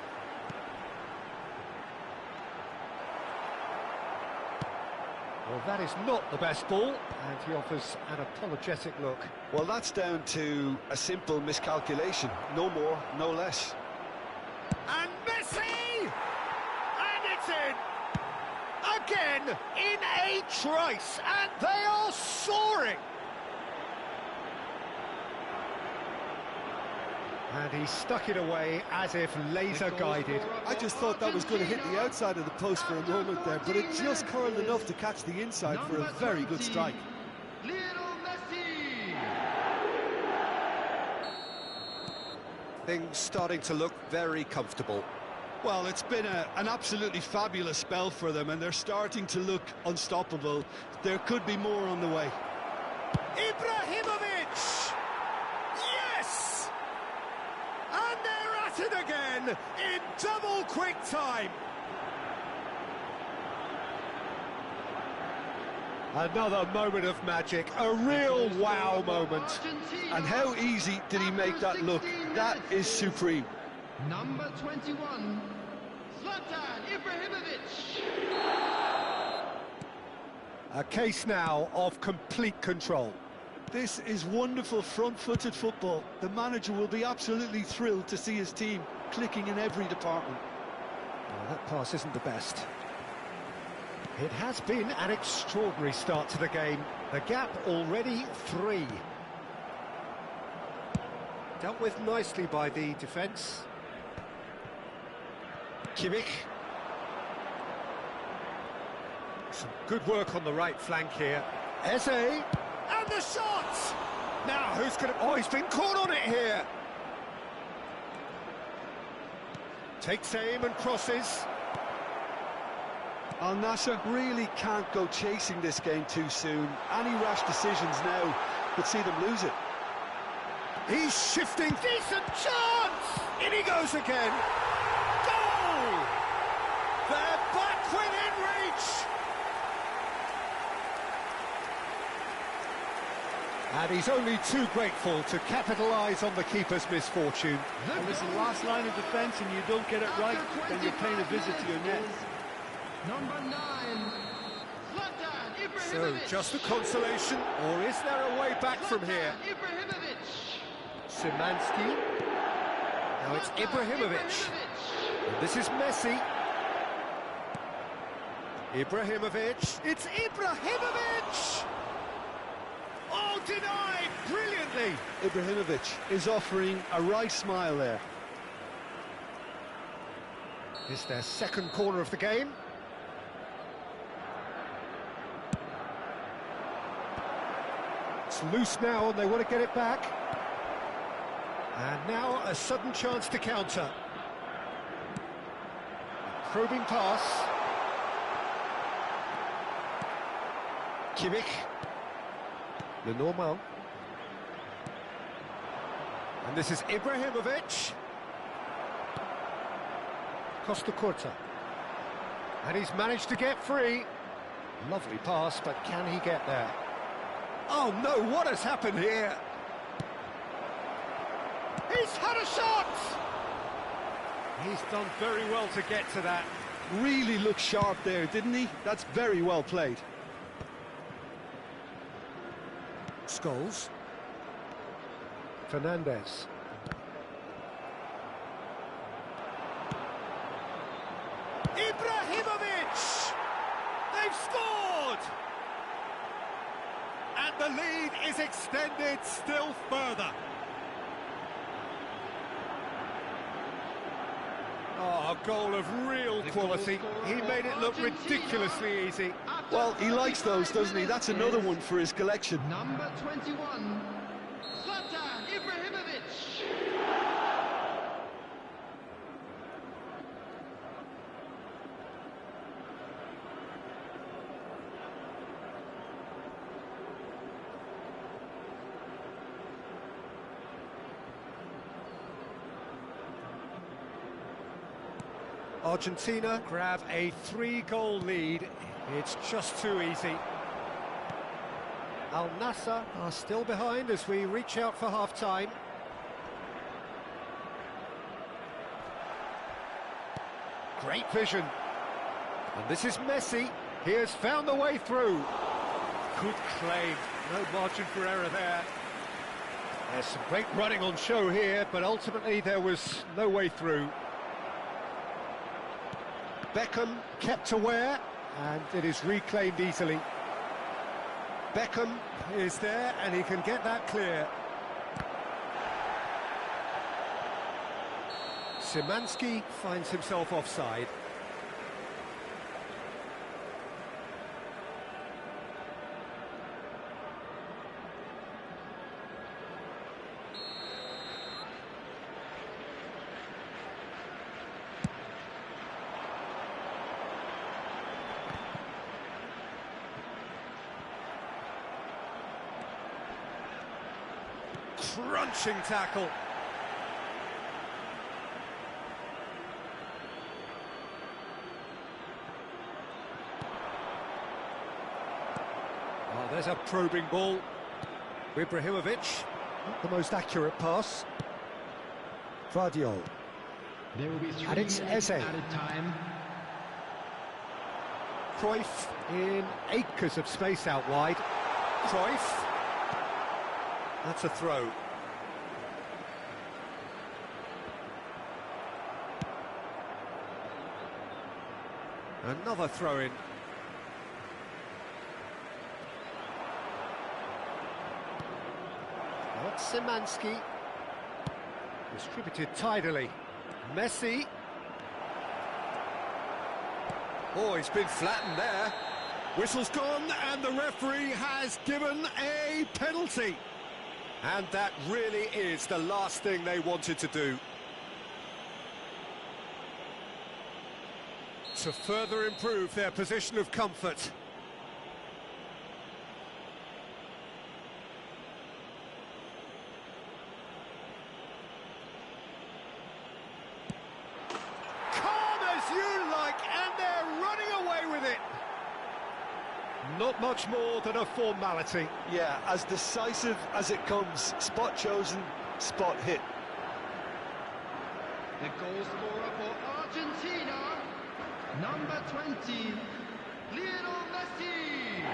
Well, that is not the best ball, and he offers an apologetic look. Well, that's down to a simple miscalculation. No more, no less. And Messi! And it's in! Again, in a trice, and they are soaring! And he stuck it away as if laser-guided. I just thought that was going to hit the outside of the post for a moment there, but it just curled enough to catch the inside for a very good strike. Lionel Messi. Things starting to look very comfortable. Well, it's been an absolutely fabulous spell for them, and they're starting to look unstoppable. There could be more on the way. Ibrahimovic! Yes! And they're at it again in double quick time. Another moment of magic, a real wow moment. And how easy did he make that look? That is supreme. Number 21, Zlatan Ibrahimovic. A case now of complete control. This is wonderful front-footed football. The manager will be absolutely thrilled to see his team clicking in every department. Well, that pass isn't the best. It has been an extraordinary start to the game. The gap already 3. Dealt with nicely by the defence. Kimmich. Some good work on the right flank here. Eze. And the shot! Now, who's going to... Oh, he's been caught on it here. Takes aim and crosses. Al Nassr really can't go chasing this game too soon. Any rash decisions now could see them lose it. He's shifting. Decent chance! In he goes again. Goal! They're back within reach! And he's only too grateful to capitalise on the keeper's misfortune. And listen, last line of defence and you don't get it right, then you're paying a visit to your net. Number 9, Zlatan So, Ibrahimovic. just a consolation, or is there a way back from here? Ibrahimovic. Szymanski. Now it's Ibrahimovic. And this is Messi. Ibrahimovic. It's Ibrahimovic! Oh, denied brilliantly. Ibrahimovic is offering a right smile there. It's their second corner of the game. It's loose now and they want to get it back. And now a sudden chance to counter. Probing pass. Kimmich. Lenormand. And this is Ibrahimovic. Costa Curta. And he's managed to get free. Lovely pass, but can he get there? Oh no, what has happened here? He's had a shot! He's done very well to get to that. Really looked sharp there, didn't he? That's very well played. Scholes. Fernandez. Ibrahimovic! They've scored! And the lead is extended still further. Oh, a goal of real quality. He made it look ridiculously easy. Well, he likes those, doesn't he? That's another one for his collection. Number 21, Zlatan Ibrahimovic. Argentina grab a 3-goal lead. It's just too easy. Al Nassr are still behind as we reach out for half-time. Great vision. And this is Messi. He has found the way through. Good claim. No margin for error there. There's some great running on show here, but ultimately there was no way through. Beckham kept aware, and it is reclaimed easily. Beckham is there, and he can get that clear. Szymanski finds himself offside. Crunching tackle. Oh, there's a probing ball. Ibrahimovic, not the most accurate pass. Vardiol. There will be 3 And it's minutes Eze. added time. Cruyff in acres of space out wide. Cruyff. That's a throw. Another throw-in. Szymanski. Distributed tidily. Messi. Oh, he's been flattened there. Whistle's gone, and the referee has given a penalty. And that really is the last thing they wanted to do. To further improve their position of comfort. Calm as you like, and they're running away with it. Not much more than a formality. Yeah, as decisive as it comes. Spot chosen, spot hit. The goal scorer for Argentina, number 20, Lionel Messi.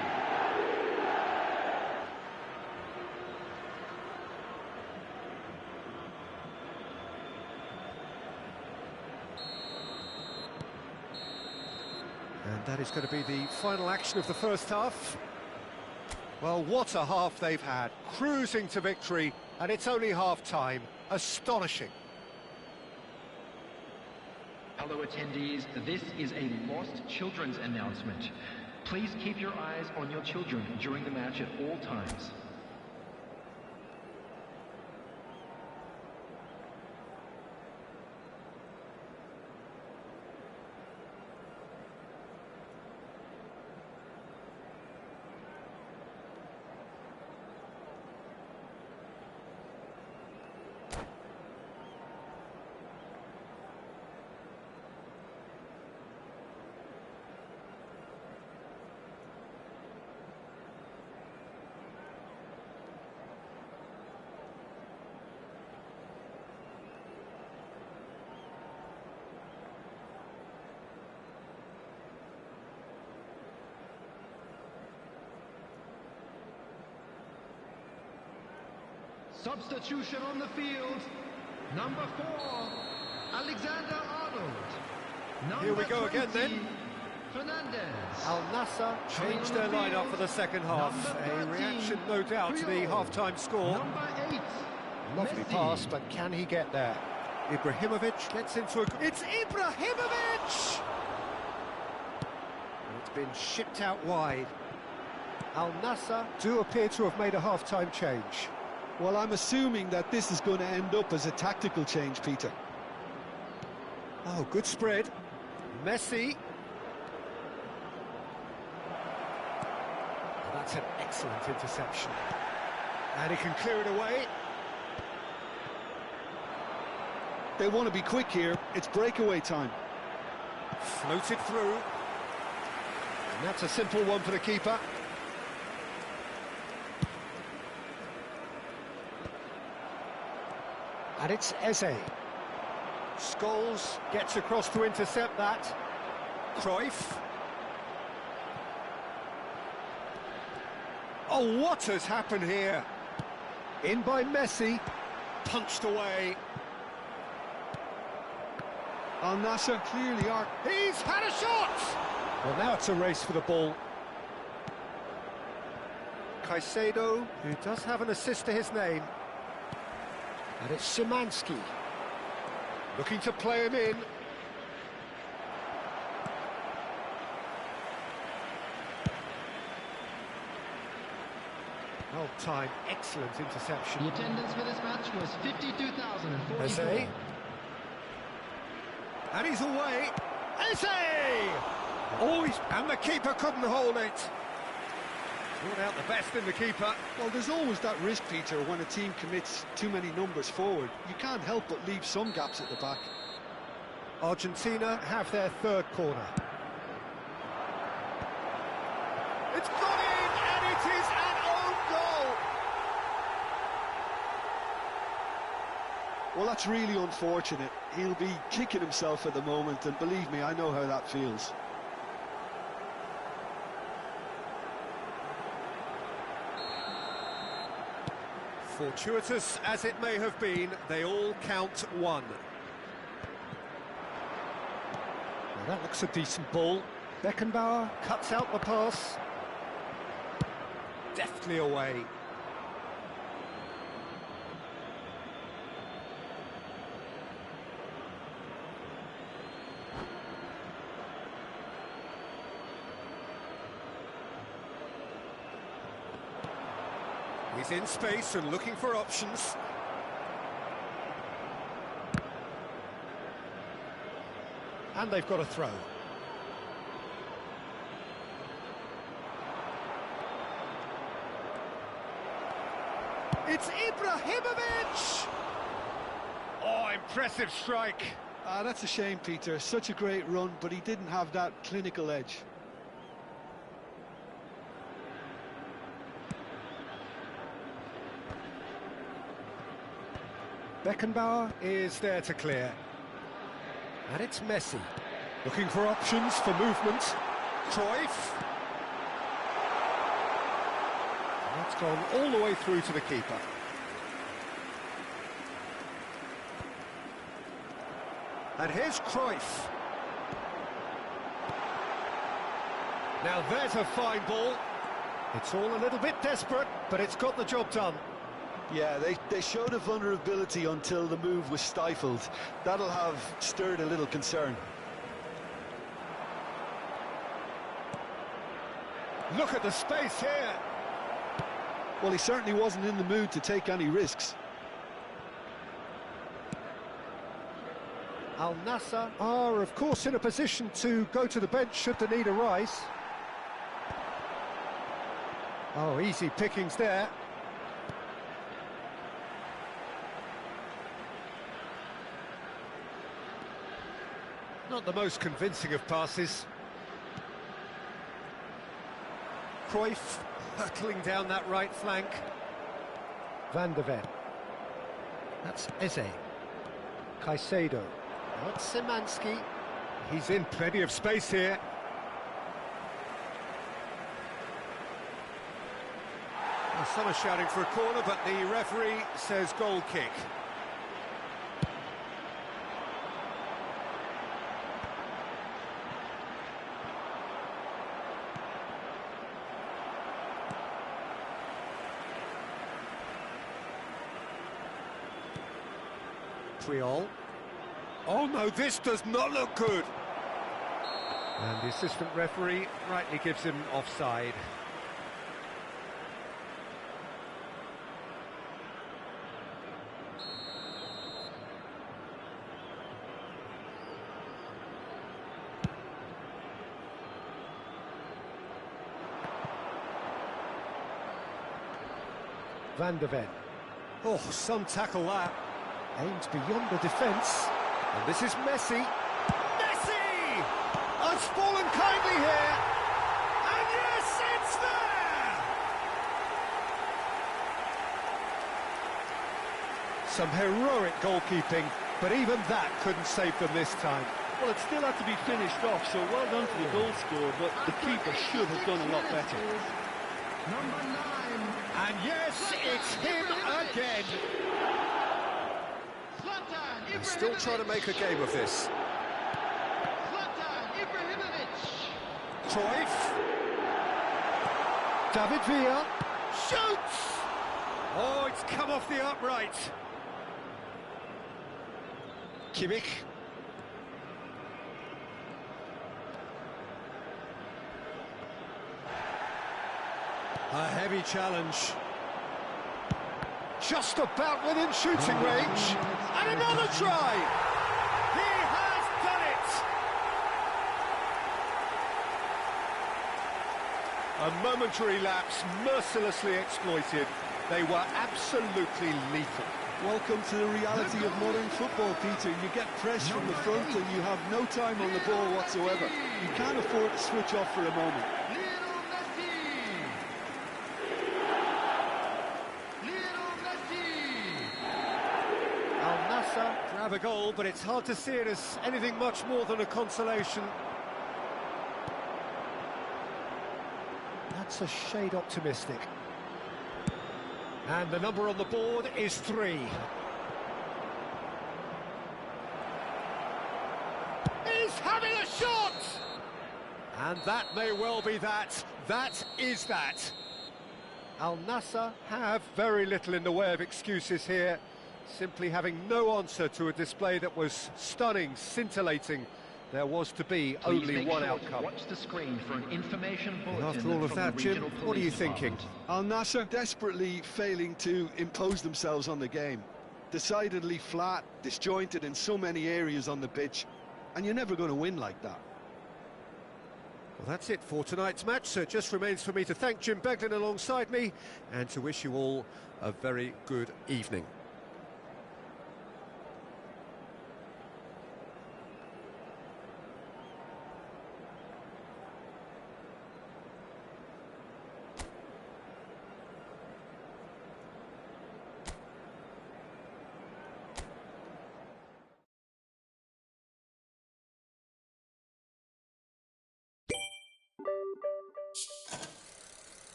And that is going to be the final action of the first half. Well, what a half they've had. Cruising to victory, and it's only half-time. Astonishing. Hello attendees, this is a Lost Children's announcement. Please keep your eyes on your children during the match at all times. Substitution on the field, number 4, Alexander-Arnold. Here we go again, then. Fernandez. Al Nassr changed their lineup for the second half. A reaction, no doubt, to the half-time score. Number 8, Lovely Messi. pass, but can he get there? Ibrahimovic gets into a... It's Ibrahimovic! It's been shipped out wide. Al Nassr do appear to have made a half-time change. Well, I'm assuming that this is going to end up as a tactical change, Peter. Oh, good spread. Messi. Oh, that's an excellent interception. And he can clear it away. They want to be quick here. It's breakaway time. Floated through. And that's a simple one for the keeper. And it's Eze. Scholes gets across to intercept that. Cruyff. Oh, what has happened here? In by Messi. Punched away. Al Nassr clearly are. He's had a shot! Well, now it's a race for the ball. Caicedo, who does have an assist to his name. And it's Szymanski. Looking to play him in. Well timed, excellent interception. The attendance for this match was 52,044. Eze. And he's away. Eze! Oh, and the keeper couldn't hold it. Brought out the best in the keeper. Well, there's always that risk, Peter, when a team commits too many numbers forward. You can't help but leave some gaps at the back. Argentina have their third corner. It's gone in, and it is an own goal. Well, that's really unfortunate. He'll be kicking himself at the moment, and believe me, I know how that feels. Fortuitous as it may have been, they all count one. Well, that looks a decent ball. Beckenbauer cuts out the pass. Deftly away. He's in space and looking for options. And they've got a throw. It's Ibrahimovic! Oh, impressive strike. Ah, that's a shame, Peter. Such a great run, but he didn't have that clinical edge. Beckenbauer is there to clear. And it's Messi. Looking for options for movement. Cruyff. And that's gone all the way through to the keeper. And here's Cruyff. Now there's a fine ball. It's all a little bit desperate, but it's got the job done. Yeah, they showed a vulnerability until the move was stifled. That'll have stirred a little concern. Look at the space here. Well, he certainly wasn't in the mood to take any risks. Al Nassr are, of course, in a position to go to the bench should the need arise. Oh, easy pickings there. Not the most convincing of passes. Cruyff hurtling down that right flank. Van der Ven. That's Eze. Caicedo. That's Szymanski. He's in plenty of space here. Well, some are shouting for a corner, but the referee says goal kick. Triol. Oh no, this does not look good. And the assistant referee rightly gives him offside. Van der Ven. Oh, some tackle that. Aimed beyond the defence. And this is Messi. Messi! Has fallen kindly here. And yes, it's there! Some heroic goalkeeping, but even that couldn't save them this time. Well, it still had to be finished off, so well done to the goal scorer, but the keeper should have done a lot better. Number 9. And yes, it's him again. And still trying to make a game of this. Cruyff. David Villa. Shoots! Oh, it's come off the upright. Kimmich. A heavy challenge. Just about within shooting range. And another try! He has done it! A momentary lapse, mercilessly exploited. They were absolutely lethal. Welcome to the reality of modern football, Peter. You get pressed from the front and you have no time on the ball whatsoever. You can't afford to switch off for a moment. Grab a goal, but it's hard to see it as anything much more than a consolation. That's a shade optimistic. And the number on the board is 3. He's having a shot! And that may well be that. That is that. Al Nassr have very little in the way of excuses here. Simply having no answer to a display that was stunning, scintillating, there was to be Please only make one sure to outcome. Watch the screen for an information bulletin. And after all of from that, the Jim, regional what are you police thinking? department. Al Nassr desperately failing to impose themselves on the game. Decidedly flat, disjointed in so many areas on the pitch, and you're never going to win like that. Well, that's it for tonight's match, so it just remains for me to thank Jim Beglin alongside me and to wish you all a very good evening.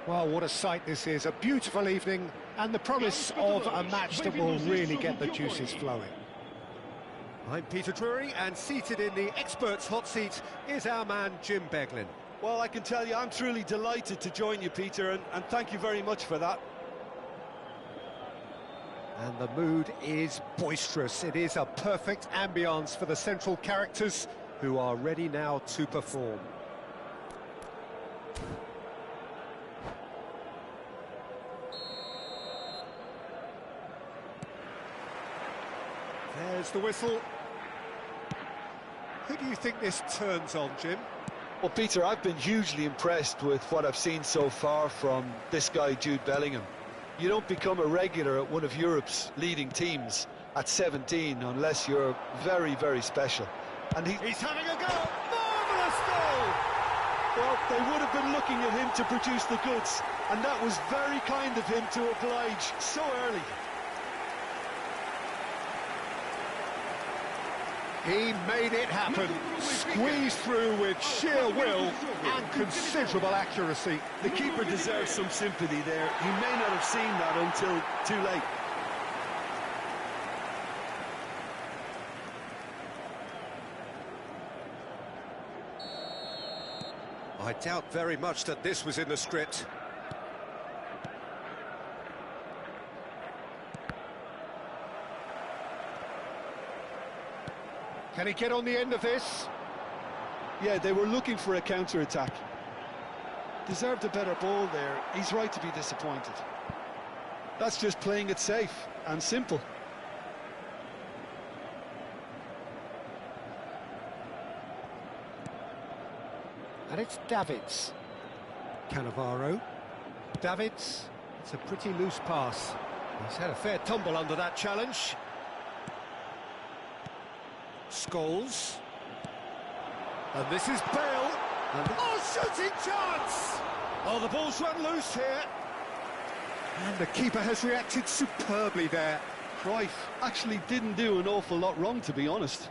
Well, what a sight this is, a beautiful evening, and the promise of a match that will really get the juices flowing. I'm Peter Drury, and seated in the experts' hot seat is our man Jim Beglin. Well, I can tell you, I'm truly delighted to join you, Peter, and thank you very much for that. And the mood is boisterous. It is a perfect ambience for the central characters who are ready now to perform. There's the whistle. Who do you think this turns on, Jim? Well, Peter, I've been hugely impressed with what I've seen so far from this guy, Jude Bellingham. You don't become a regular at one of Europe's leading teams at 17 unless you're very, very special. And he's having a go! Marvellous goal! Well, they would have been looking at him to produce the goods, and that was very kind of him to oblige so early. He made it happen, squeezed through with sheer will and considerable accuracy. The keeper deserves some sympathy there. He may not have seen that until too late. I doubt very much that this was in the script. Can he get on the end of this? Yeah, they were looking for a counter-attack. Deserved a better ball there. He's right to be disappointed. That's just playing it safe and simple. And it's Davids. Cannavaro. Davids. It's a pretty loose pass. He's had a fair tumble under that challenge. Scholes. And this is Bale. Oh, shooting chance! Oh, the ball's run loose here. And the keeper has reacted superbly there. Cruyff actually didn't do an awful lot wrong, to be honest.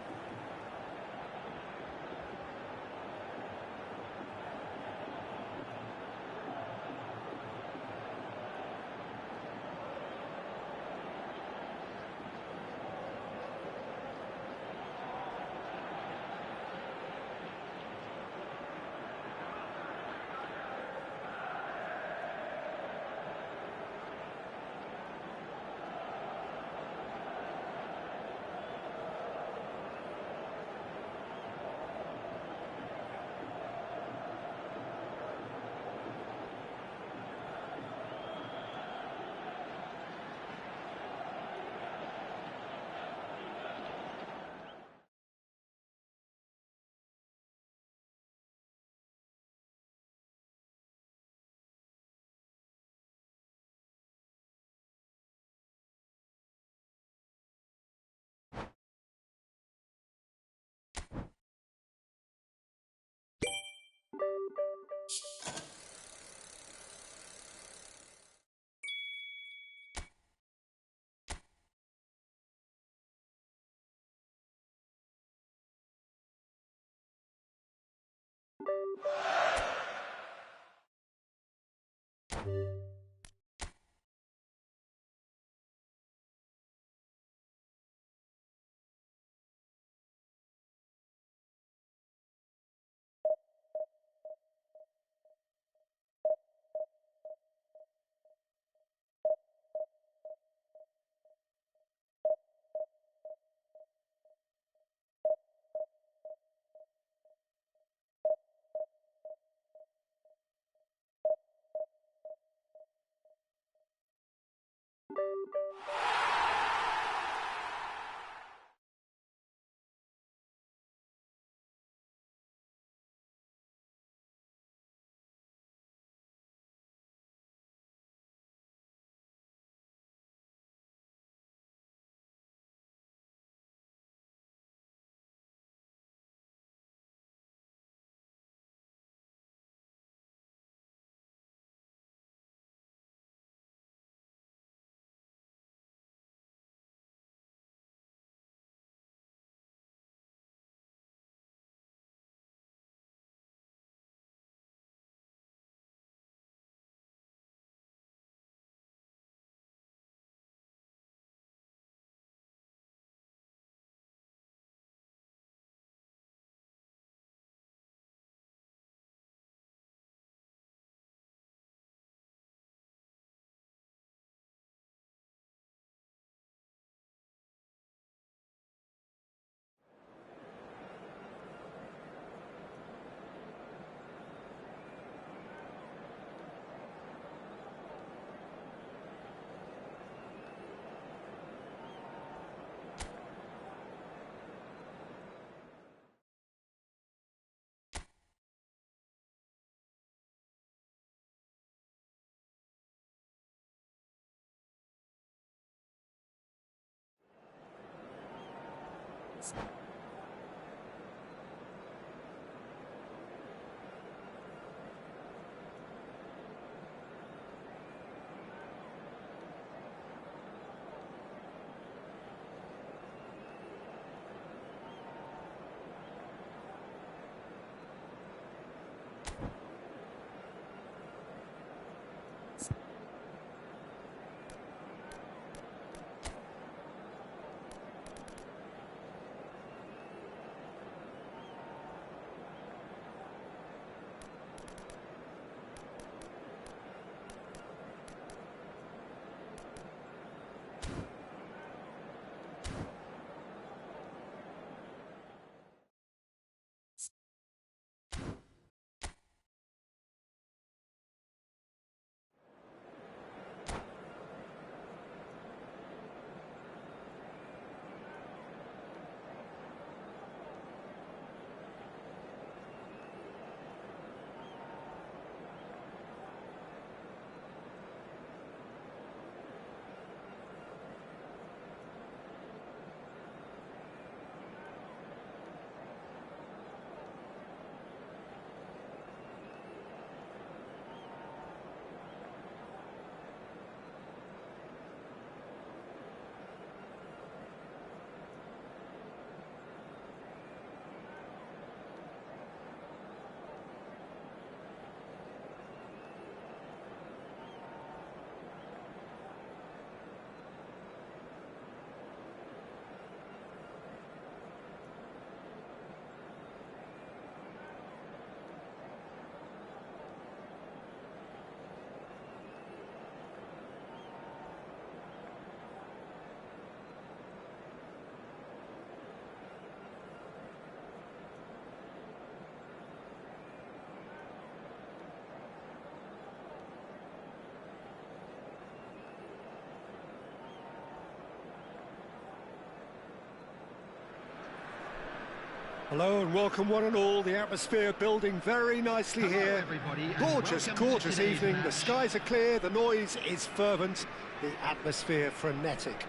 Hello and welcome one and all. The atmosphere building very nicely here. Everybody, and Gorgeous, welcome to gorgeous today's evening. The match. skies are clear, the noise is fervent, the atmosphere frenetic.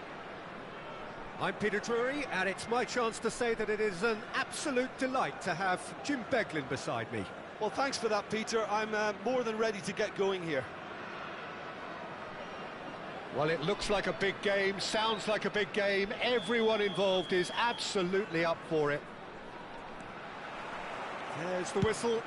I'm Peter Drury, and it's my chance to say that it is an absolute delight to have Jim Beglin beside me. Well, thanks for that, Peter. I'm more than ready to get going here. Well, it looks like a big game, sounds like a big game. Everyone involved is absolutely up for it. There's the whistle.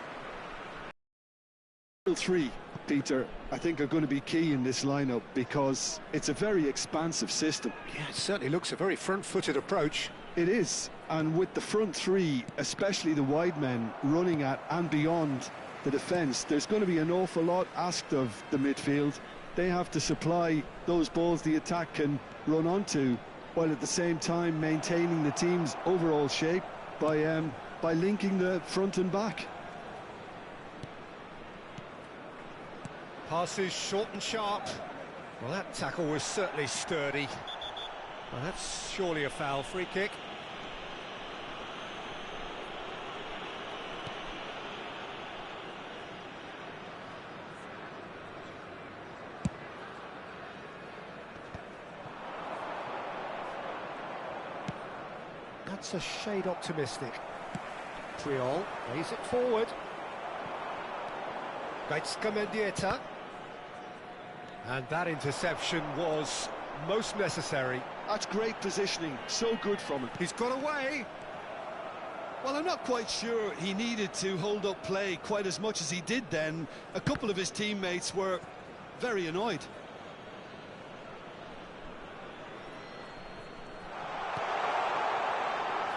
Three, Peter, I think are going to be key in this lineup because it's a very expansive system. Yeah, it certainly looks a very front-footed approach. It is, and with the front three, especially the wide men running at and beyond the defence, there's going to be an awful lot asked of the midfield. They have to supply those balls the attack can run onto, while at the same time maintaining the team's overall shape by linking the front and back. Passes short and sharp. Well, that tackle was certainly sturdy. Well, that's surely a foul. Free kick. That's a shade optimistic. Triol plays it forward. Gaitska Mendieta. And that interception was most necessary. That's great positioning, so good from him. He's got away. Well, I'm not quite sure he needed to hold up play quite as much as he did then. A couple of his teammates were very annoyed.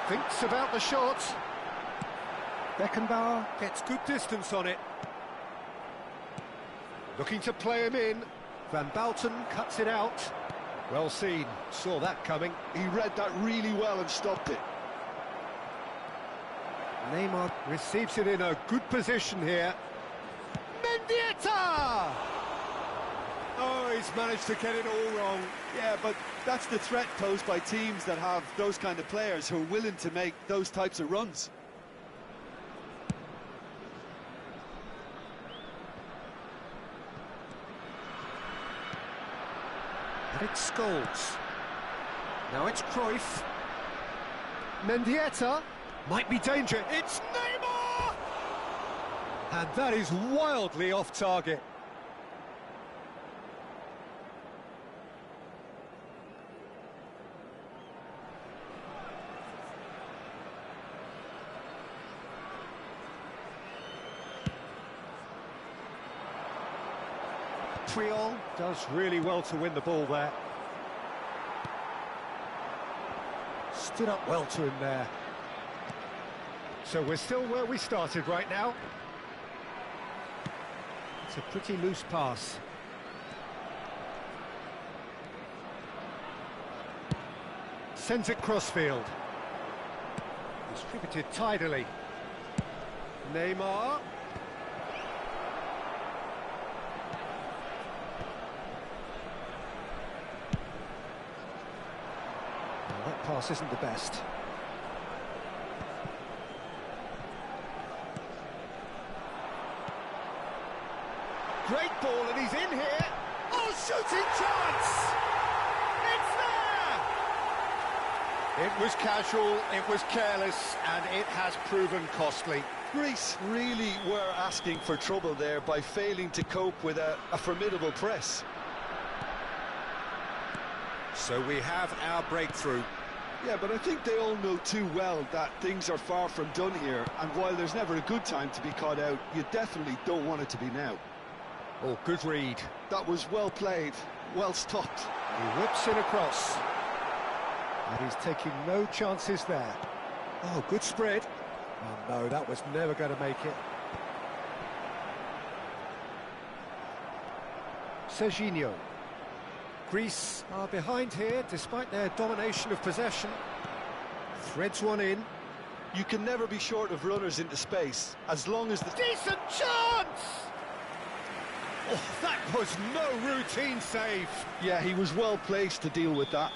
Thinks about the shot. Beckenbauer gets good distance on it. Looking to play him in. Van Bouten cuts it out. Well seen, saw that coming. He read that really well and stopped it. Neymar receives it in a good position here. Mendieta! Oh, he's managed to get it all wrong. Yeah, but that's the threat posed by teams that have those kind of players who are willing to make those types of runs. And it's Scholes. Now it's Cruyff. Mendieta might be danger. It's Neymar! And that is wildly off target. Triol does really well to win the ball there. Stood up well to him there. So we're still where we started right now. It's a pretty loose pass. Sends it crossfield. Distributed tidily. Neymar. That pass isn't the best. Great ball, and he's in here. Oh, shooting chance! It's there! It was casual, it was careless, and it has proven costly. Greece really were asking for trouble there by failing to cope with a formidable press. So we have our breakthrough. Yeah, but I think they all know too well that things are far from done here, and while there's never a good time to be caught out, you definitely don't want it to be now. Oh, good read. That was well played, well stopped. He whips it across. And he's taking no chances there. Oh, good spread. Oh no, that was never going to make it. Serginho. Greece are behind here, despite their domination of possession. Threads one in. You can never be short of runners into space, as long as the... Decent chance! Oh, that was no routine save. Yeah, he was well placed to deal with that.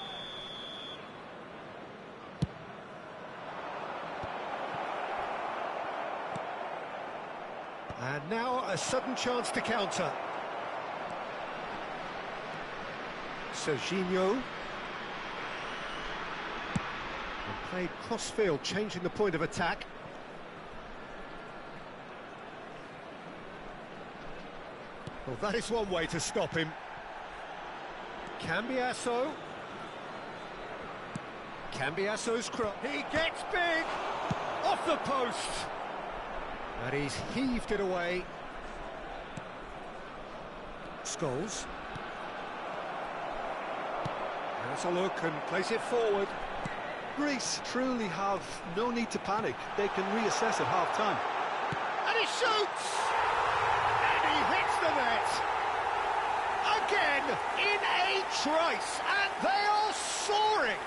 And now a sudden chance to counter. Serginho. And played cross-field, changing the point of attack. Well, that is one way to stop him. Cambiasso. Cambiasso's cross. He gets big! Off the post! And he's heaved it away. Scholes. Has a look and plays it forward. Greece truly have no need to panic. They can reassess at half-time. And he shoots! And he hits the net! Again, in a trice, and they are soaring!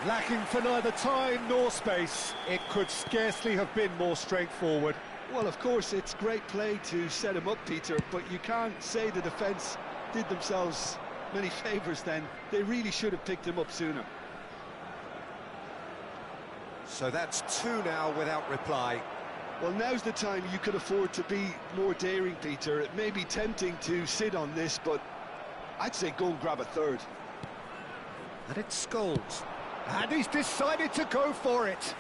Lacking for neither time nor space, it could scarcely have been more straightforward. Well, of course, it's great play to set him up, Peter, but you can't say the defence did themselves many favours then. They really should have picked him up sooner. So that's two now without reply. Well, now's the time you could afford to be more daring, Peter. It may be tempting to sit on this, but I'd say go and grab a third. And it's Scholes. And he's decided to go for it.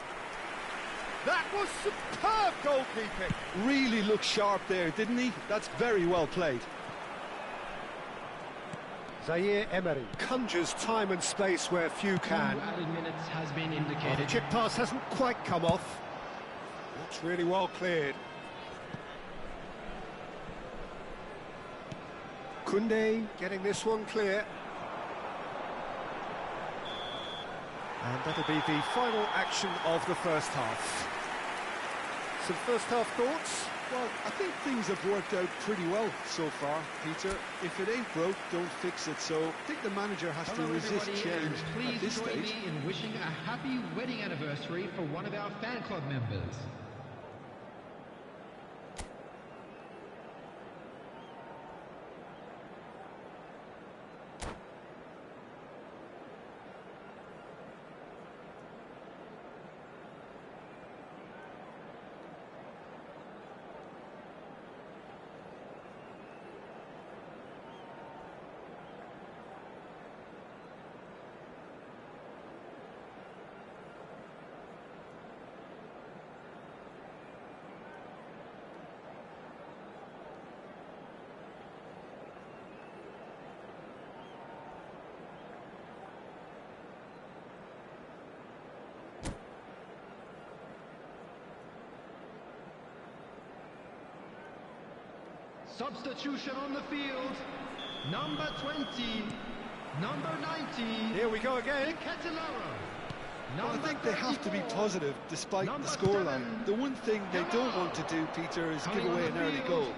That was superb goalkeeping. Really looked sharp there, didn't he? That's very well played. Zaire Emery conjures time and space where few can. Added minutes has been Oh, the indicated. chip pass hasn't quite come off. That's really well cleared. Koundé getting this one clear. And that'll be the final action of the first half. Some first half thoughts? Well, I think things have worked out pretty well so far, Peter. If it ain't broke, don't fix it. So I think the manager has to Hello resist everybody, change and at please this join stage. me in wishing a happy wedding anniversary for one of our fan club members. Substitution on the field. Number 20, number 19. Here we go again. Well, I think they have to be positive despite the scoreline. The one thing they don't want to do, Peter, is give away an early goal.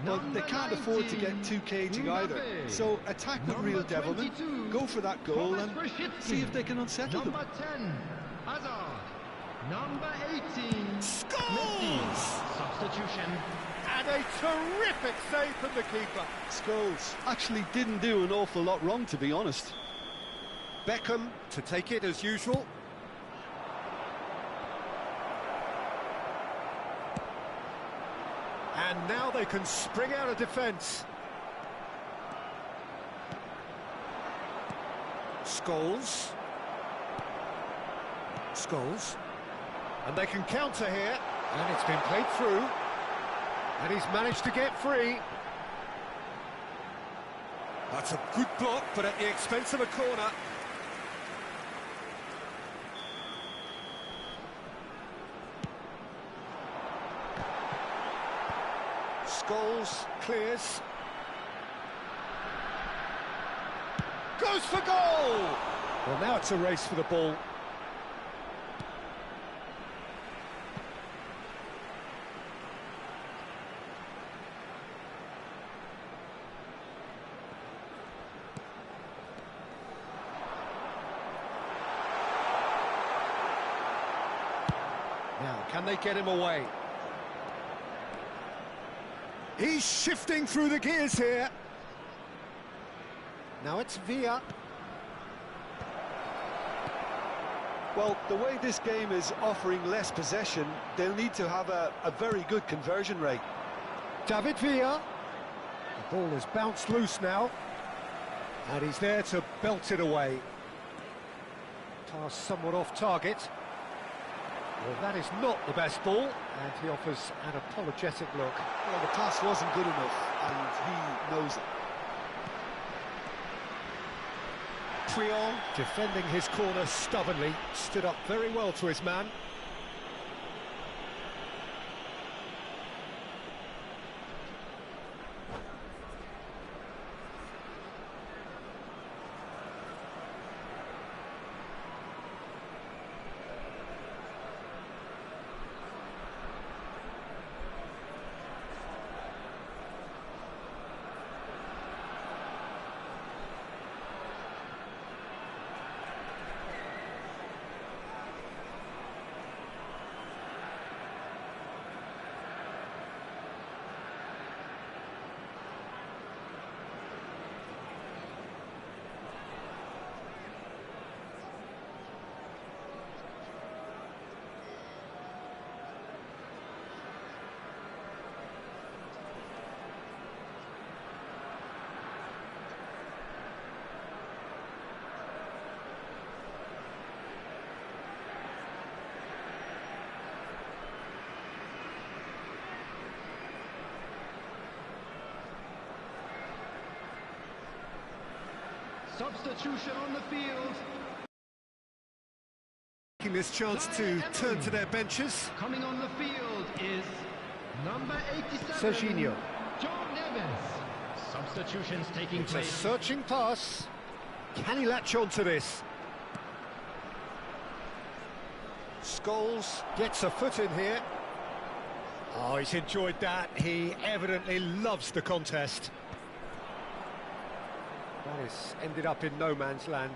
But they can't afford to get too cagey either. So attack with real devilment, go for that goal and see if they can unsettle them. Number 10, Hazard. Number 18, Scores! Substitution. And a terrific save from the keeper. Scholes actually didn't do an awful lot wrong, to be honest. Beckham to take it as usual. And now they can spring out of defence. Scholes. And they can counter here. And it's been played through. And he's managed to get free. That's a good block, but at the expense of a corner. Scholes clears. Goes for goal! Well, now it's a race for the ball. Now, can they get him away? He's shifting through the gears here. Now it's Villa. Well, the way this game is offering less possession, they'll need to have a very good conversion rate. David Villa. The ball has bounced loose now. And he's there to belt it away. Pass somewhat off target. Well, that is not the best ball, and he offers an apologetic look. Well, the pass wasn't good enough, and he knows it. Triol, defending his corner stubbornly, stood up very well to his man. Substitution on the field. Taking this chance to turn to their benches. Coming on the field is number 87, Serginho. John Neves. Substitutions taking It's a place. searching pass. Can he latch on to this? Scholes gets a foot in here. Oh, he's enjoyed that. He evidently loves the contest. That has ended up in no man's land.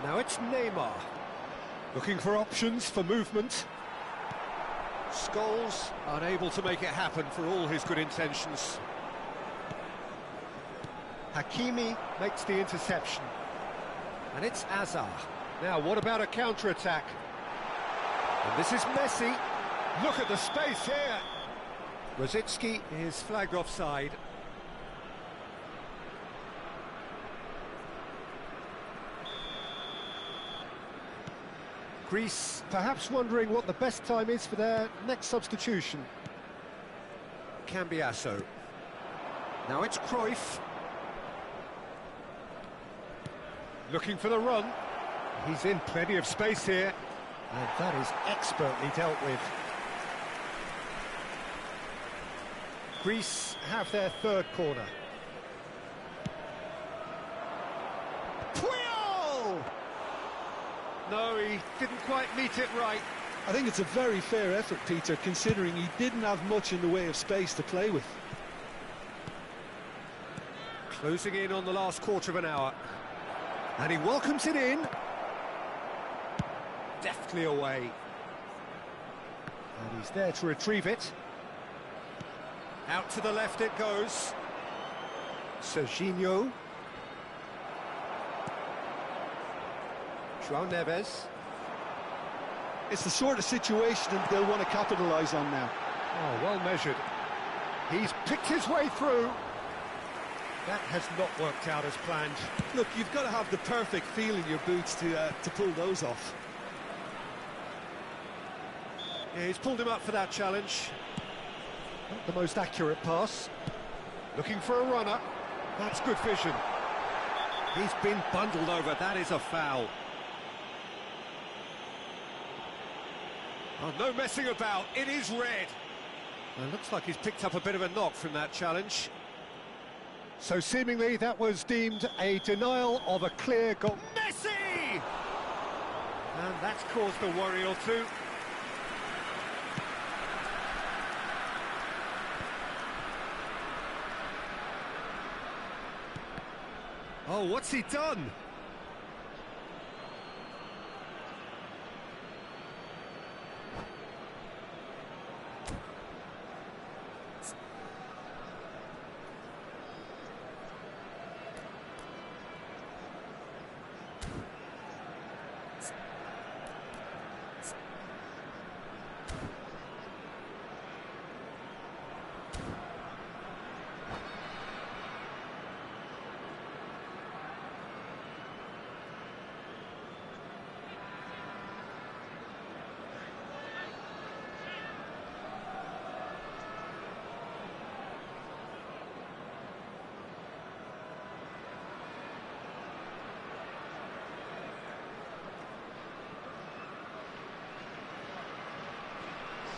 Now it's Neymar. Looking for options for movement. Scholes unable to make it happen for all his good intentions. Hakimi makes the interception. And it's Hazard. Now, what about a counter-attack? And this is Messi. Look at the space here. Rosicki is flagged offside. Greece perhaps wondering what the best time is for their next substitution. Cambiasso. Now it's Cruyff. Looking for the run. He's in plenty of space here. And that is expertly dealt with. Greece have their third corner. Puyol! No, he didn't quite meet it right. I think it's a very fair effort, Peter, considering he didn't have much in the way of space to play with. Closing in on the last quarter of an hour. And he welcomes it in. Deftly away. And he's there to retrieve it. Out to the left it goes. Serginho. João Neves. It's the sort of situation that they'll want to capitalise on now. Oh, well measured. He's picked his way through. That has not worked out as planned. Look, you've got to have the perfect feel in your boots to pull those off. Yeah, he's pulled him up for that challenge. Not the most accurate pass. Looking for a runner. That's good vision. He's been bundled over. That is a foul. Oh, no messing about. It is red. Well, it looks like he's picked up a bit of a knock from that challenge. So seemingly that was deemed a denial of a clear goal. Messi! And that's caused a worry or two. Oh, what's he done?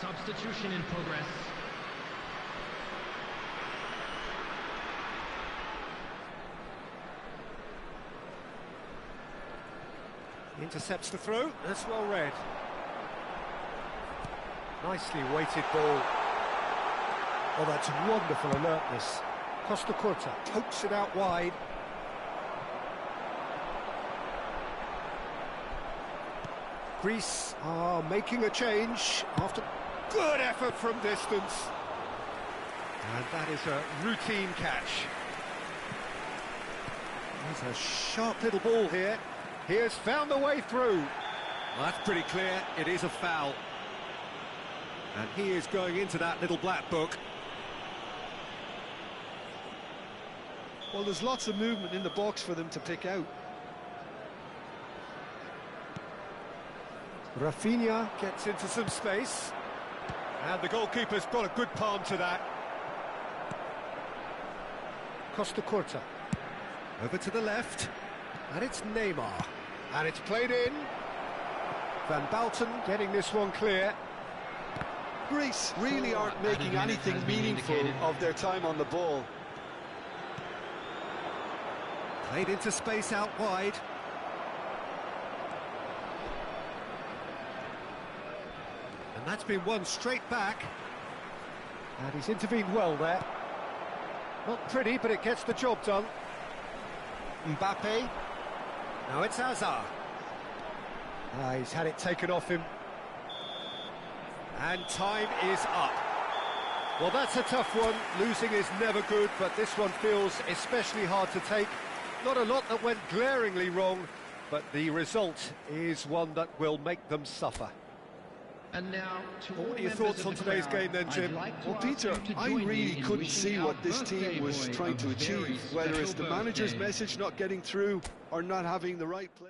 Substitution in progress. Intercepts the throw. That's well read. Nicely weighted ball. Oh, that's wonderful alertness. Costa Curta pokes it out wide. Greece are making a change after good effort from distance. And that is a routine catch. There's a sharp little ball here. He has found the way through. Well, that's pretty clear. It is a foul. And he is going into that little black book. Well, there's lots of movement in the box for them to pick out. Rafinha gets into some space. And the goalkeeper's got a good palm to that. Costa Curta. Over to the left. And it's Neymar. And it's played in. Van Balten getting this one clear. Greece really aren't making anything meaningful of their time on the ball. Played into space out wide. And that's been won straight back. And he's intervened well there. Not pretty, but it gets the job done. Mbappe. Now it's Hazard. He's had it taken off him. And time is up. Well, that's a tough one. Losing is never good, but this one feels especially hard to take. Not a lot that went glaringly wrong, but the result is one that will make them suffer. And now, to all What are your members thoughts of on the today's crowd, game then, Jim? I'd like to Well, ask Peter, you to I join me really in couldn't wishing see our what this birthday team was boy trying a to very achieve, whether it's the special manager's birthday. message not getting through or not having the right play.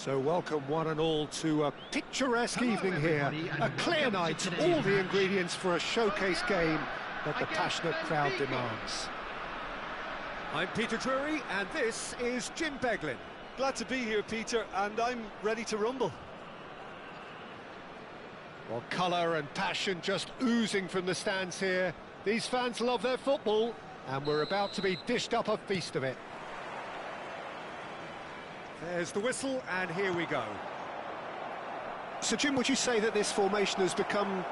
So welcome one and all to a picturesque evening here, a clear night, all the ingredients for a showcase game that the passionate crowd demands. I'm Peter Drury and this is Jim Beglin. Glad to be here, Peter, and I'm ready to rumble. Well, colour and passion just oozing from the stands here. These fans love their football and we're about to be dished up a feast of it. There's the whistle, and here we go. So, Jim, would you say that this formation has become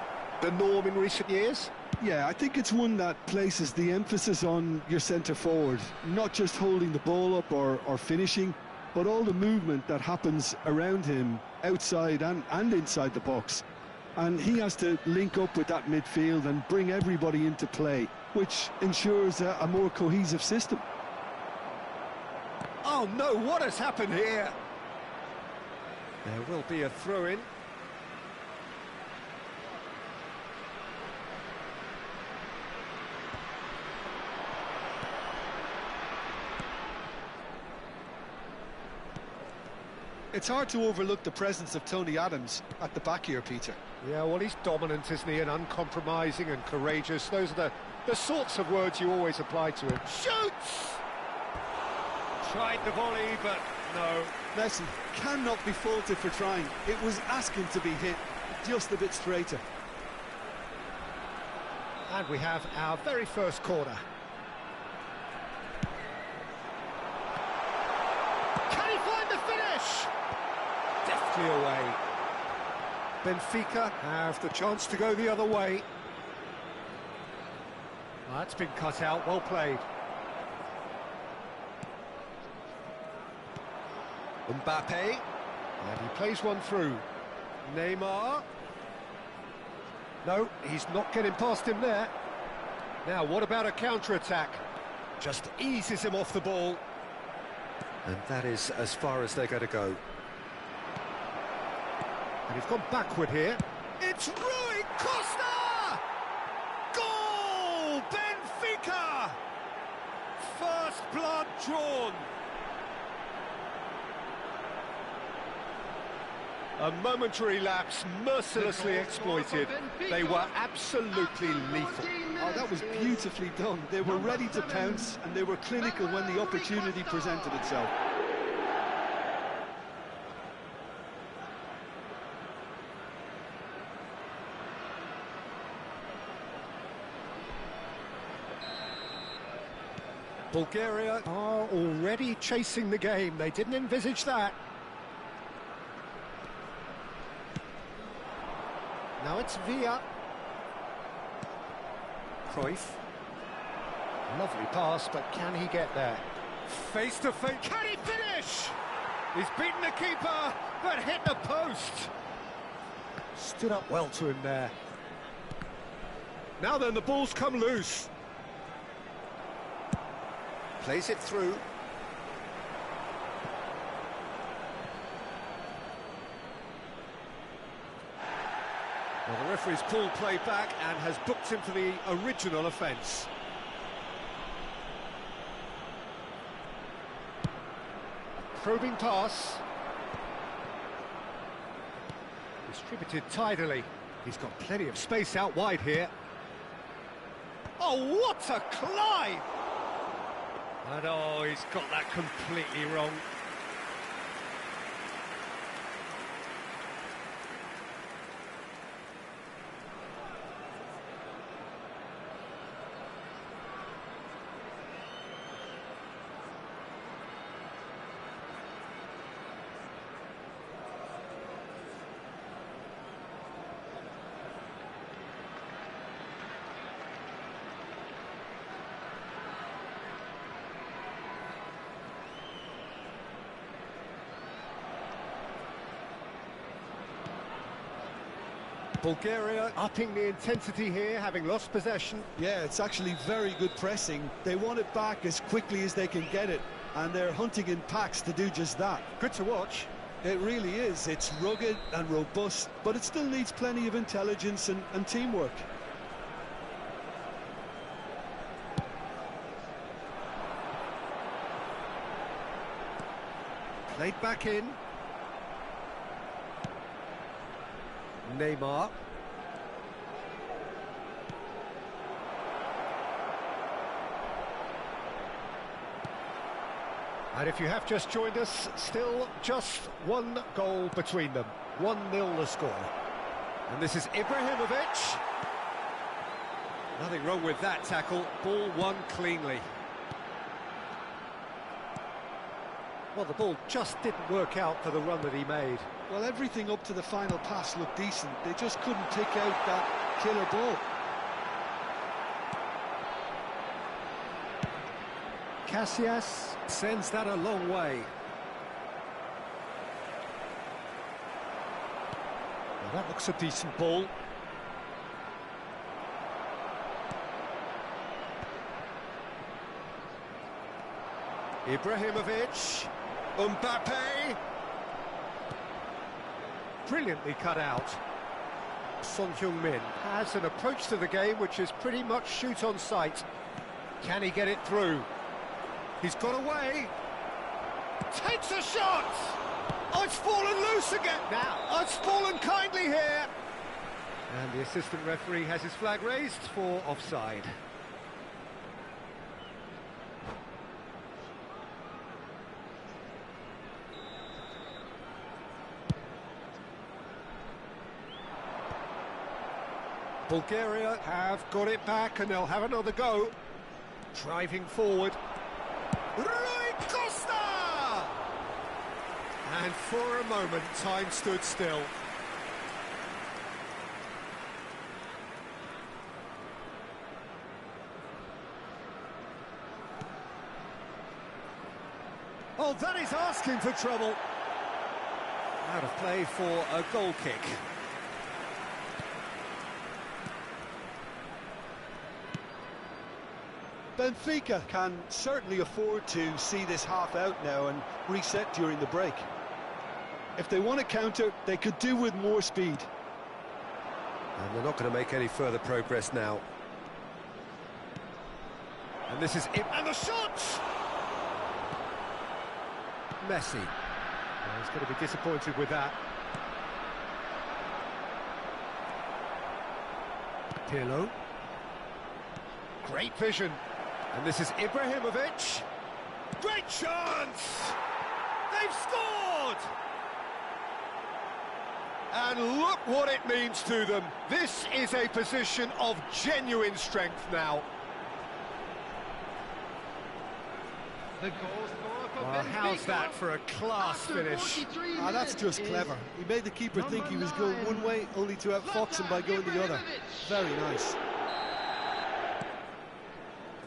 the norm in recent years? Yeah, I think it's one that places the emphasis on your centre forward, not just holding the ball up or finishing, but all the movement that happens around him, outside and inside the box. And he has to link up with that midfield and bring everybody into play, which ensures a more cohesive system. Oh no, what has happened here? There will be a throw-in. It's hard to overlook the presence of Tony Adams at the back here, Peter. Yeah, well, he's dominant, isn't he, and uncompromising and courageous. Those are the sorts of words you always apply to him. Shoots! Tried the volley, but no. Listen, cannot be faulted for trying. It was asking to be hit, just a bit straighter. And we have our very first corner. Can he find the finish? Deftly away. Benfica have the chance to go the other way. Oh, that's been cut out, well played. Mbappe, and he plays one through. Neymar. No, he's not getting past him there. Now, what about a counter-attack? Just eases him off the ball. And that is as far as they're going to go. And he's gone backward here. It's Rui Costa! Goal! Benfica! First blood drawn. A momentary lapse, mercilessly exploited. They were absolutely lethal. Oh, that was beautifully done. They were ready to pounce, and they were clinical when the opportunity presented itself. Bulgaria are already chasing the game. They didn't envisage that. Now it's Villa. Cruyff. Lovely pass, but can he get there? Face to face. Can he finish? He's beaten the keeper, but hit the post. Stood up well to him there. Now then, the ball's come loose. Plays it through. Well, the referee's pulled play back and has booked him for the original offence. Probing pass. Distributed tidily. He's got plenty of space out wide here. Oh, what a climb! And oh, he's got that completely wrong. Bulgaria upping the intensity here, having lost possession. Yeah, it's actually very good pressing. They want it back as quickly as they can get it, and they're hunting in packs to do just that. Good to watch. It really is. It's rugged and robust, but it still needs plenty of intelligence and teamwork. Played back in. Neymar. And if you have just joined us, still just one goal between them. 1-0 the score. And this is Ibrahimovic. Nothing wrong with that tackle. Ball won cleanly. Well, the ball just didn't work out for the run that he made. Well, everything up to the final pass looked decent. They just couldn't pick out that killer ball. Casillas sends that a long way. Well, that looks a decent ball. Ibrahimovic, Mbappe, brilliantly cut out. Son Heung-min has an approach to the game which is pretty much shoot on sight. Can he get it through? He's got away. Takes a shot! Oh, it's fallen loose again now. Oh, it's fallen kindly here. And the assistant referee has his flag raised for offside. Bulgaria have got it back and they'll have another go. Driving forward. Rui Costa! And for a moment, time stood still. Oh, that is asking for trouble. Out of play for a goal kick. Benfica can certainly afford to see this half out now and reset during the break. If they want to counter, they could do with more speed. And they're not going to make any further progress now. And this is it. And the shot! Messi. Oh, he's going to be disappointed with that. Pirlo. Great vision. And this is Ibrahimovic. Great chance! They've scored! And look what it means to them. This is a position of genuine strength now. The goal scorer for Well, how's that for a class finish? That's just clever. He made the keeper think he was going one way, only to outfox him by going the other. Very nice.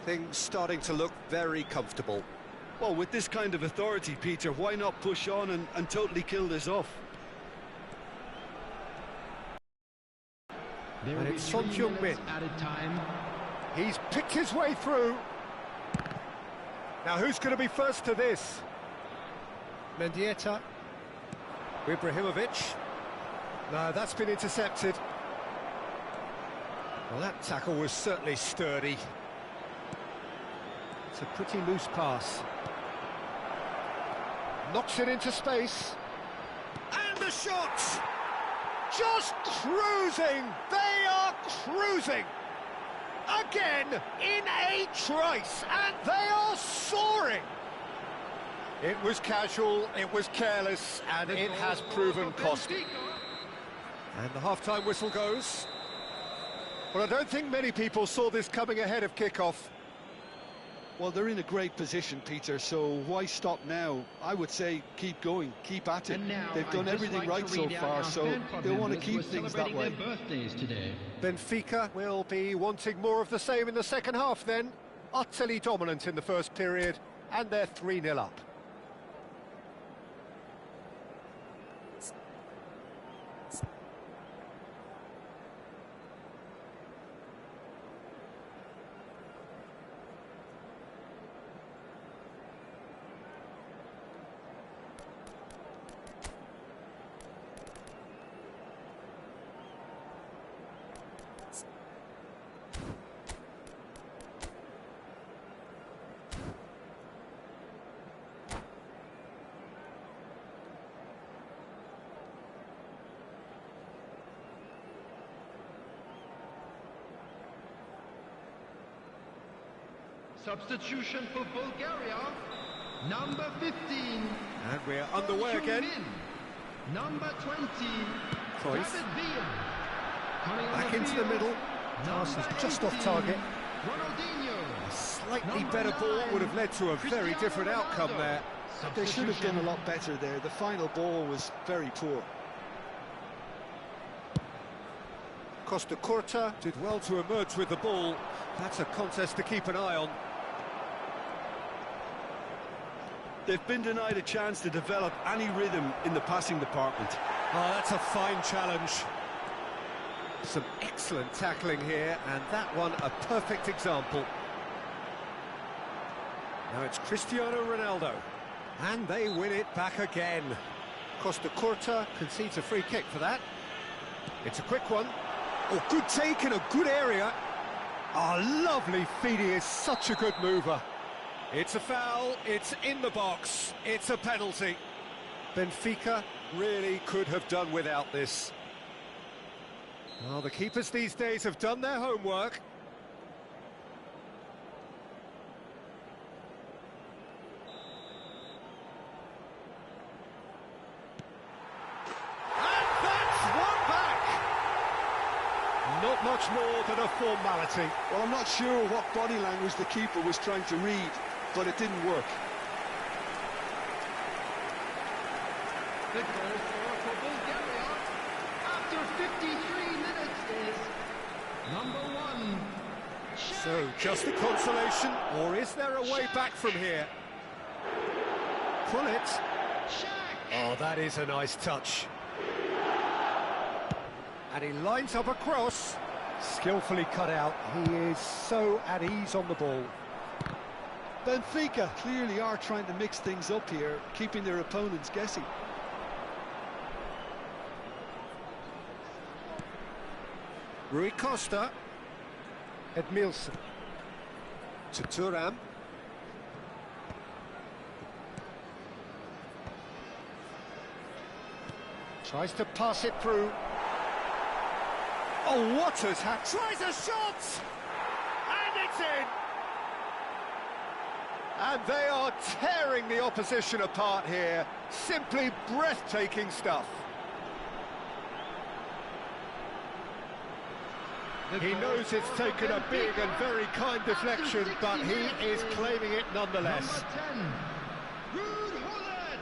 Things starting to look very comfortable. Well, with this kind of authority, Peter, why not push on and totally kill this off? And it's Son Heung-min. Added time. He's picked his way through. Now who's going to be first to this? Mendieta. Ibrahimovic. No, that's been intercepted. Well, that tackle was certainly sturdy. It's a pretty loose pass. Knocks it into space. And the shot! Just cruising! They are cruising! Again, in a trice, and they are soaring! It was casual, it was careless, and it has proven costly. And the half-time whistle goes. Well, I don't think many people saw this coming ahead of kick-off. Well, they're in a great position, Peter, so why stop now? I would say keep going, keep at it. They've done everything right so far, so they'll want to keep things that way. Birthdays today. Benfica will be wanting more of the same in the second half then. Utterly dominant in the first period, and they're 3-0 up. Substitution for Bulgaria, number 15. And we're underway again. Number 20. Cruyff. Back Back into the middle. Pass is just off target. Ronaldinho. A slightly better ball would have led to a very different outcome there. They should have done a lot better there. The final ball was very poor. Costa Curta did well to emerge with the ball. That's a contest to keep an eye on. They've been denied a chance to develop any rhythm in the passing department. Oh, that's a fine challenge. Some excellent tackling here, and that one a perfect example. Now it's Cristiano Ronaldo, and they win it back again. Costa Curta concedes a free kick for that. It's a quick one. Oh, good take in a good area. Oh, lovely feed. He is such a good mover. It's a foul, it's in the box, it's a penalty. Benfica really could have done without this. Well, the keepers these days have done their homework. And that's one back! Not much more than a formality. Well, I'm not sure what body language the keeper was trying to read, but it didn't work. The goal scorer for Bulgaria after 53 minutes is number 1. So, just a consolation, or is there a way back from here? Pull it. Oh, that is a nice touch. And he lines up a cross. Skillfully cut out. He is so at ease on the ball. Benfica clearly are trying to mix things up here, keeping their opponents guessing. Rui Costa. Edmilson. To Thuram. Tries to pass it through. Oh, what has happened? Tries a shot! And it's in! And they are tearing the opposition apart here. Simply breathtaking stuff. He knows it's taken a big and very kind deflection, but he is claiming it nonetheless. Number 10, Ruud Gullit.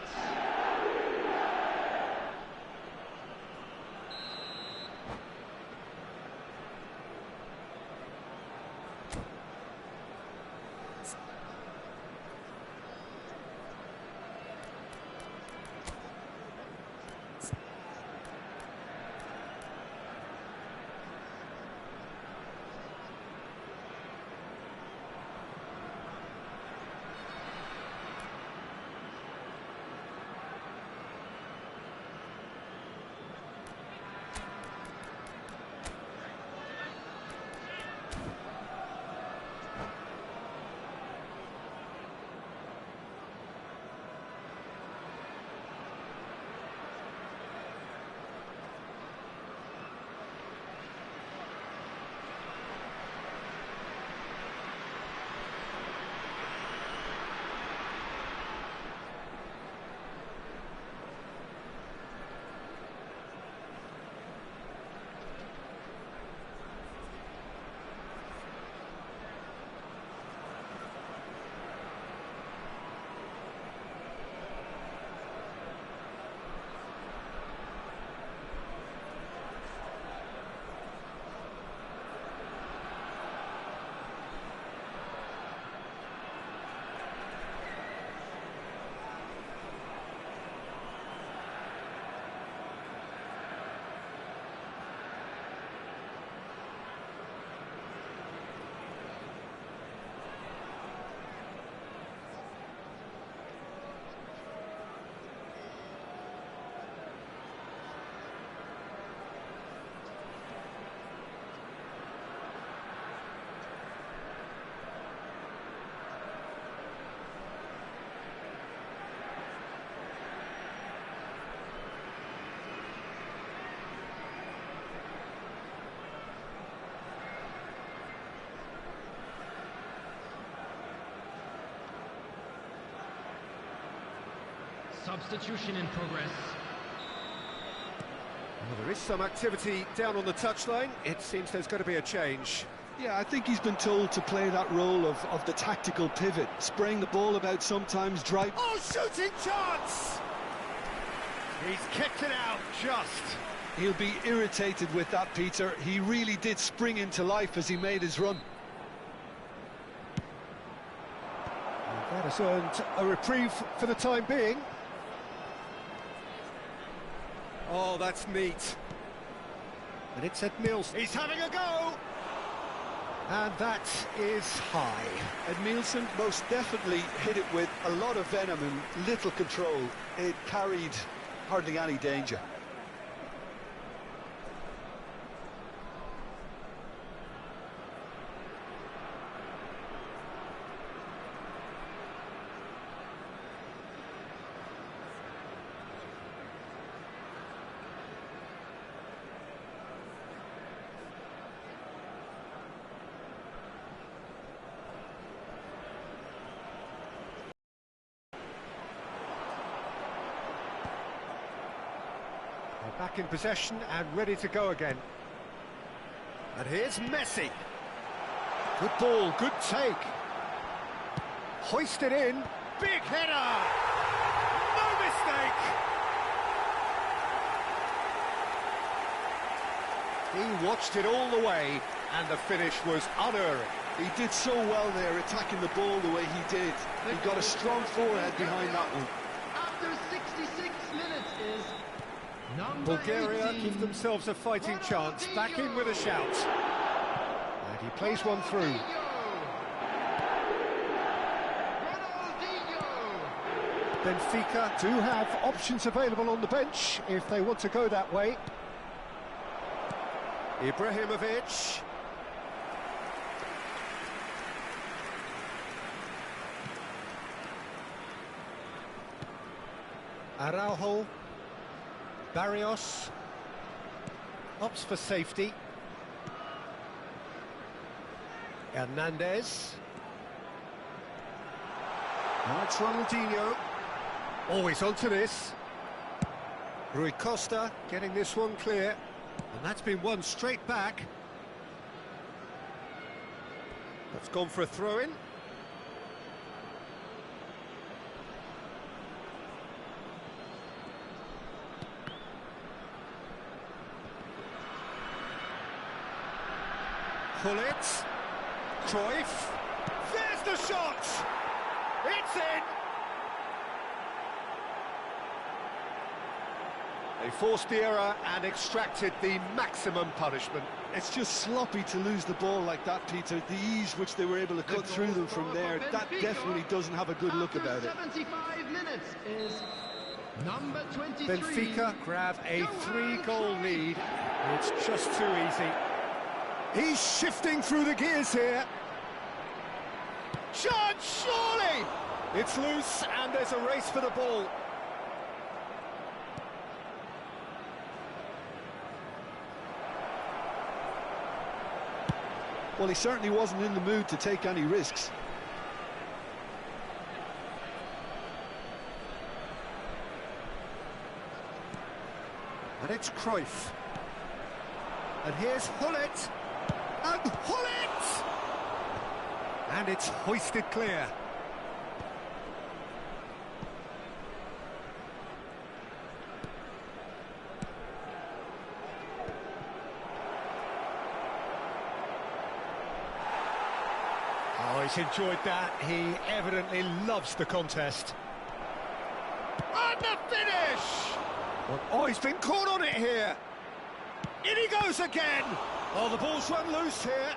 Substitution in progress. Well, there is some activity down on the touchline. It seems there's going to be a change. Yeah, I think he's been told to play that role of the tactical pivot, spraying the ball about sometimes, drive. Oh, shooting chance! He's kicked it out, just. He'll be irritated with that, Peter. He really did spring into life as he made his run. That has earned a reprieve for the time being. Oh, that's neat. And it's Nielsen. He's having a go! And that is high. Nielsen most definitely hit it with a lot of venom and little control. It carried hardly any danger. Back in possession and ready to go again. And here's Messi. Good ball, good take. Hoisted in. Big header! No mistake! He watched it all the way, and the finish was unerring. He did so well there, attacking the ball the way he did. He got a strong forehead behind that one. After 66 minutes is Bulgaria give themselves a fighting chance, back in with a shout. And he plays one through. Benfica do have options available on the bench if they want to go that way. Ibrahimovic. Araujo. Barrios opts for safety. Hernandez. Now it's Ronaldinho. Always onto this. Rui Costa getting this one clear. And that's been one straight back. That's gone for a throw-in. Pullet, Cruyff, there's the shot! It's in! They forced the error and extracted the maximum punishment. It's just sloppy to lose the ball like that, Peter. The ease which they were able to cut through them from there, that definitely doesn't have a good look about it. 75 minutes is number 23. Benfica grab a 3-goal lead. It's just too easy. He's shifting through the gears here. Shot, surely! It's loose and there's a race for the ball. Well, he certainly wasn't in the mood to take any risks. And it's Cruyff. And here's Hullet. And Hullet! And it's hoisted clear. Oh, he's enjoyed that. He evidently loves the contest. And the finish! Oh, he's been caught on it here. In he goes again! Oh, the ball's run loose here.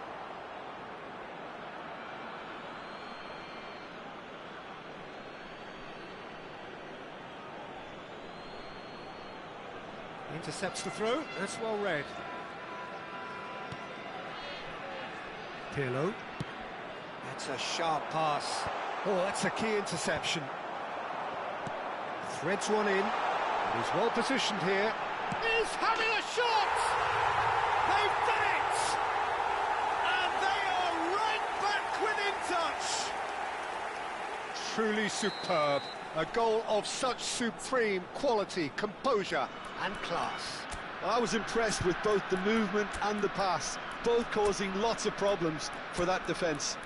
Intercepts the throw, that's well read. Pirlo. That's a sharp pass. Oh, that's a key interception. Threads one in. He's well positioned here. He's having a shot! They've done it! And they are right back within touch! Truly superb. A goal of such supreme quality, composure and class. I was impressed with both the movement and the pass. both causing lots of problems for that defence.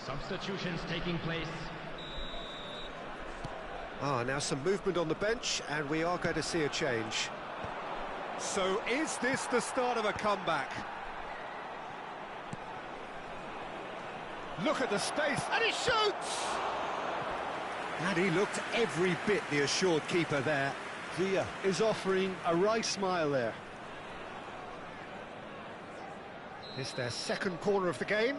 Substitutions taking place. Now some movement on the bench, and we are going to see a change. So is this the start of a comeback? Look at the space, and he shoots! And he looked every bit the assured keeper there. Villa is offering a right smile there. It's their second corner of the game.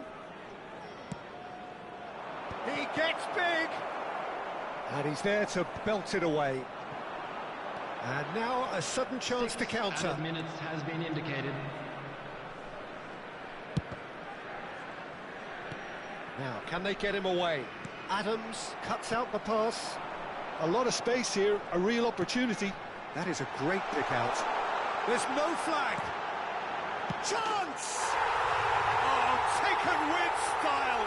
He gets big! And he's there to belt it away. And now a sudden chance to counter. Added minutes has been indicated. Now, can they get him away? Adams cuts out the pass. A lot of space here, a real opportunity. That is a great pick out. There's no flag. Chance! Oh, taken with style.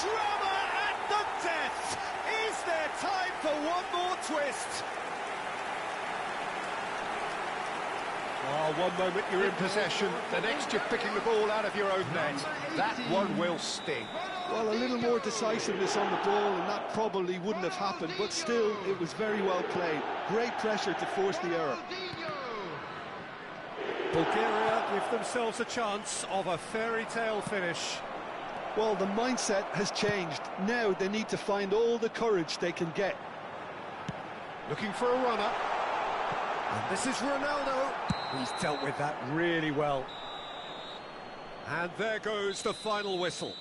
Drama at the death. Is there time for one more twist? Oh, one moment you're in possession, the next you're picking the ball out of your own net. That one will sting. Well, a little more decisiveness on the ball, and that probably wouldn't have happened, but still, it was very well played. Great pressure to force the error. Bulgaria give themselves a chance of a fairy tale finish. Well, the mindset has changed. Now they need to find all the courage they can get. Looking for a runner. And this is Ronaldo. He's dealt with that really well. And there goes the final whistle.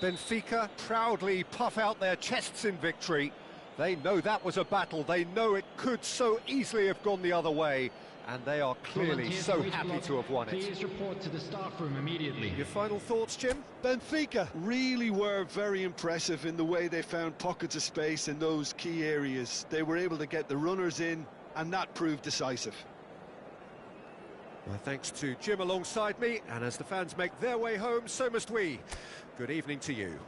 Benfica proudly puff out their chests in victory. They know that was a battle. They know it could so easily have gone the other way. And they are clearly so happy to have won it. Please report to the staff room immediately. Your final thoughts, Jim? Benfica really were very impressive in the way they found pockets of space in those key areas. They were able to get the runners in, and that proved decisive. Well, thanks to Jim alongside me, and as the fans make their way home, so must we. Good evening to you.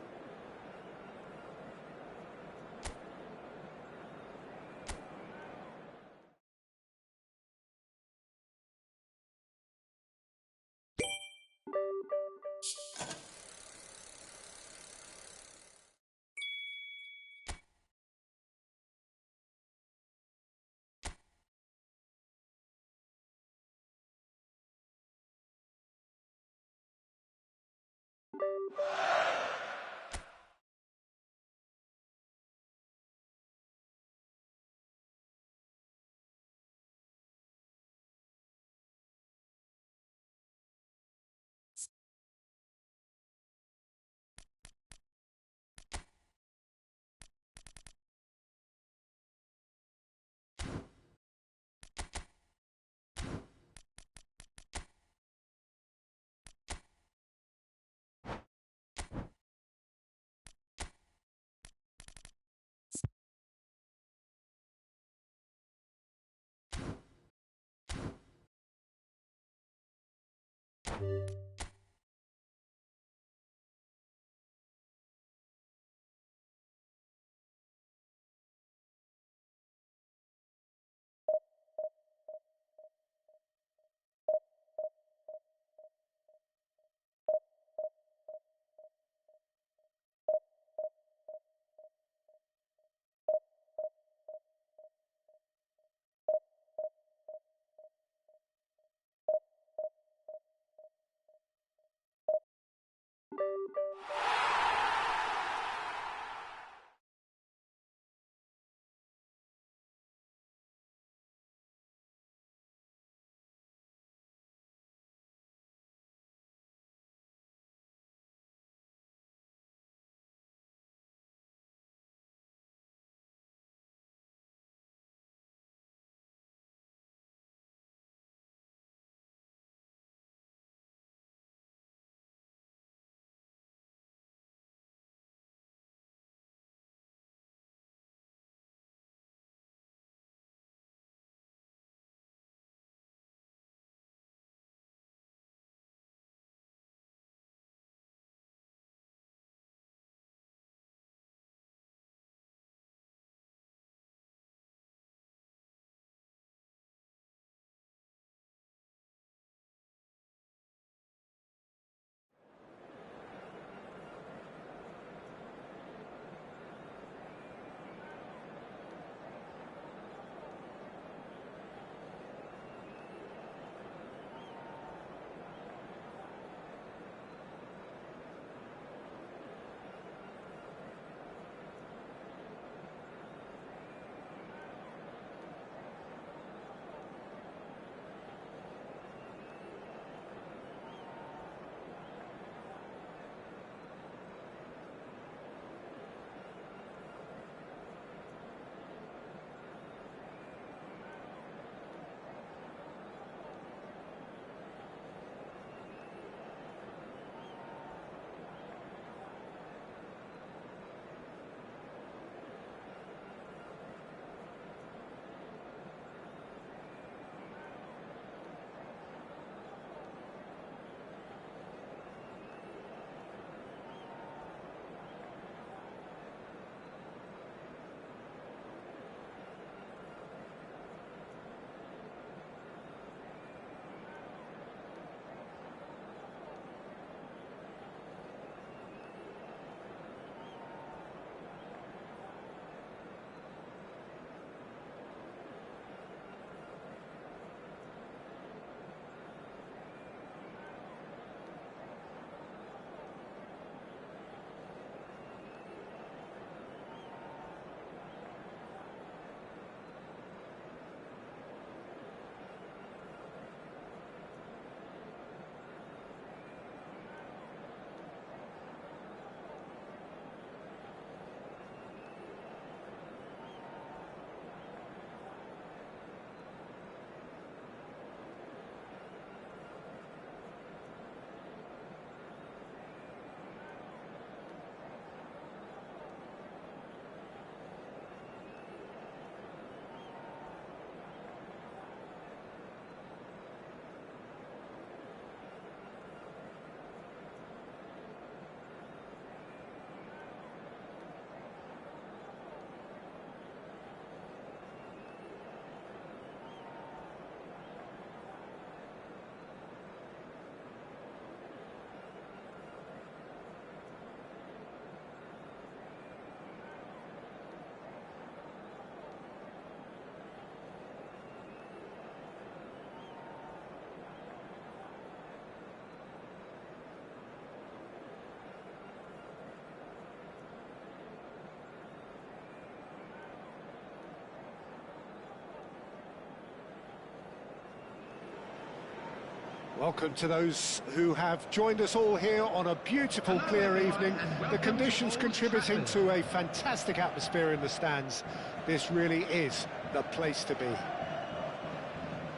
Welcome to those who have joined us all here on a beautiful, clear evening. The conditions contributing to a fantastic atmosphere in the stands. This really is the place to be.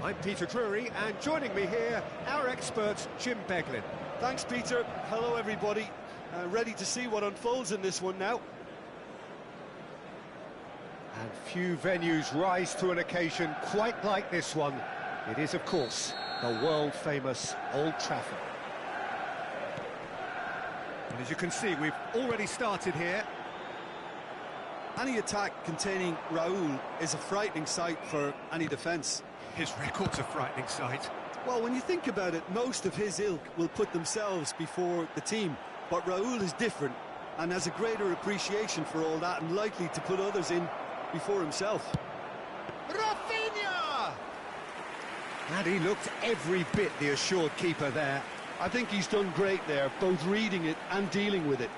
I'm Peter Drury, and joining me here, our expert, Jim Beglin. Thanks, Peter. Hello, everybody. Ready to see what unfolds in this one now. And few venues rise to an occasion quite like this one. It is, of course, the world-famous Old Trafford. And as you can see, we've already started here. Any attack containing Raul is a frightening sight for any defence. His record's a frightening sight. Well, when you think about it, most of his ilk will put themselves before the team. But Raul is different and has a greater appreciation for all that and likely to put others in before himself. Rafinha! And he looked every bit the assured keeper there. I think he's done great there, both reading it and dealing with it.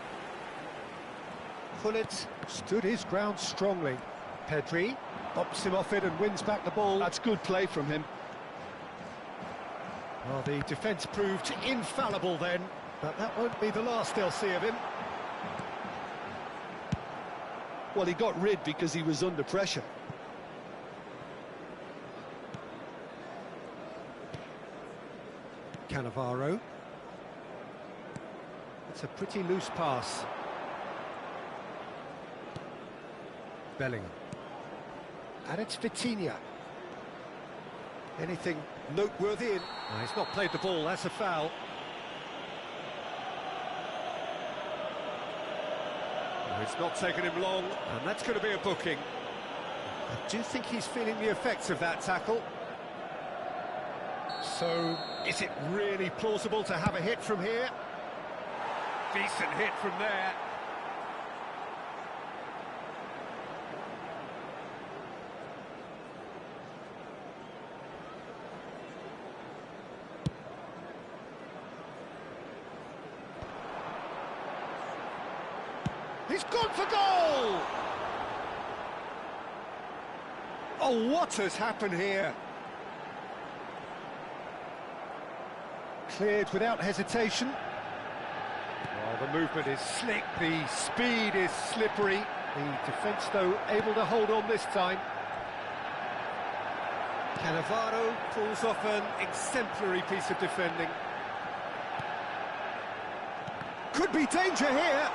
Pullet stood his ground strongly. Pedri bops him off it and wins back the ball. That's good play from him. Well, the defence proved infallible then, but that won't be the last they'll see of him. Well, he got rid because he was under pressure. Cannavaro. It's a pretty loose pass. Bellingham. And it's Vitinha. Anything noteworthy in? Oh, he's not played the ball, that's a foul. Oh, it's not taken him long, and that's going to be a booking. I do think he's feeling the effects of that tackle. So, is it really plausible to have a hit from here? Decent hit from there. He's gone for goal! Oh, what has happened here? Cleared without hesitation. Well, the movement is slick, the speed is slippery. The defence, though, able to hold on this time. Cannavaro pulls off an exemplary piece of defending. Could be danger here.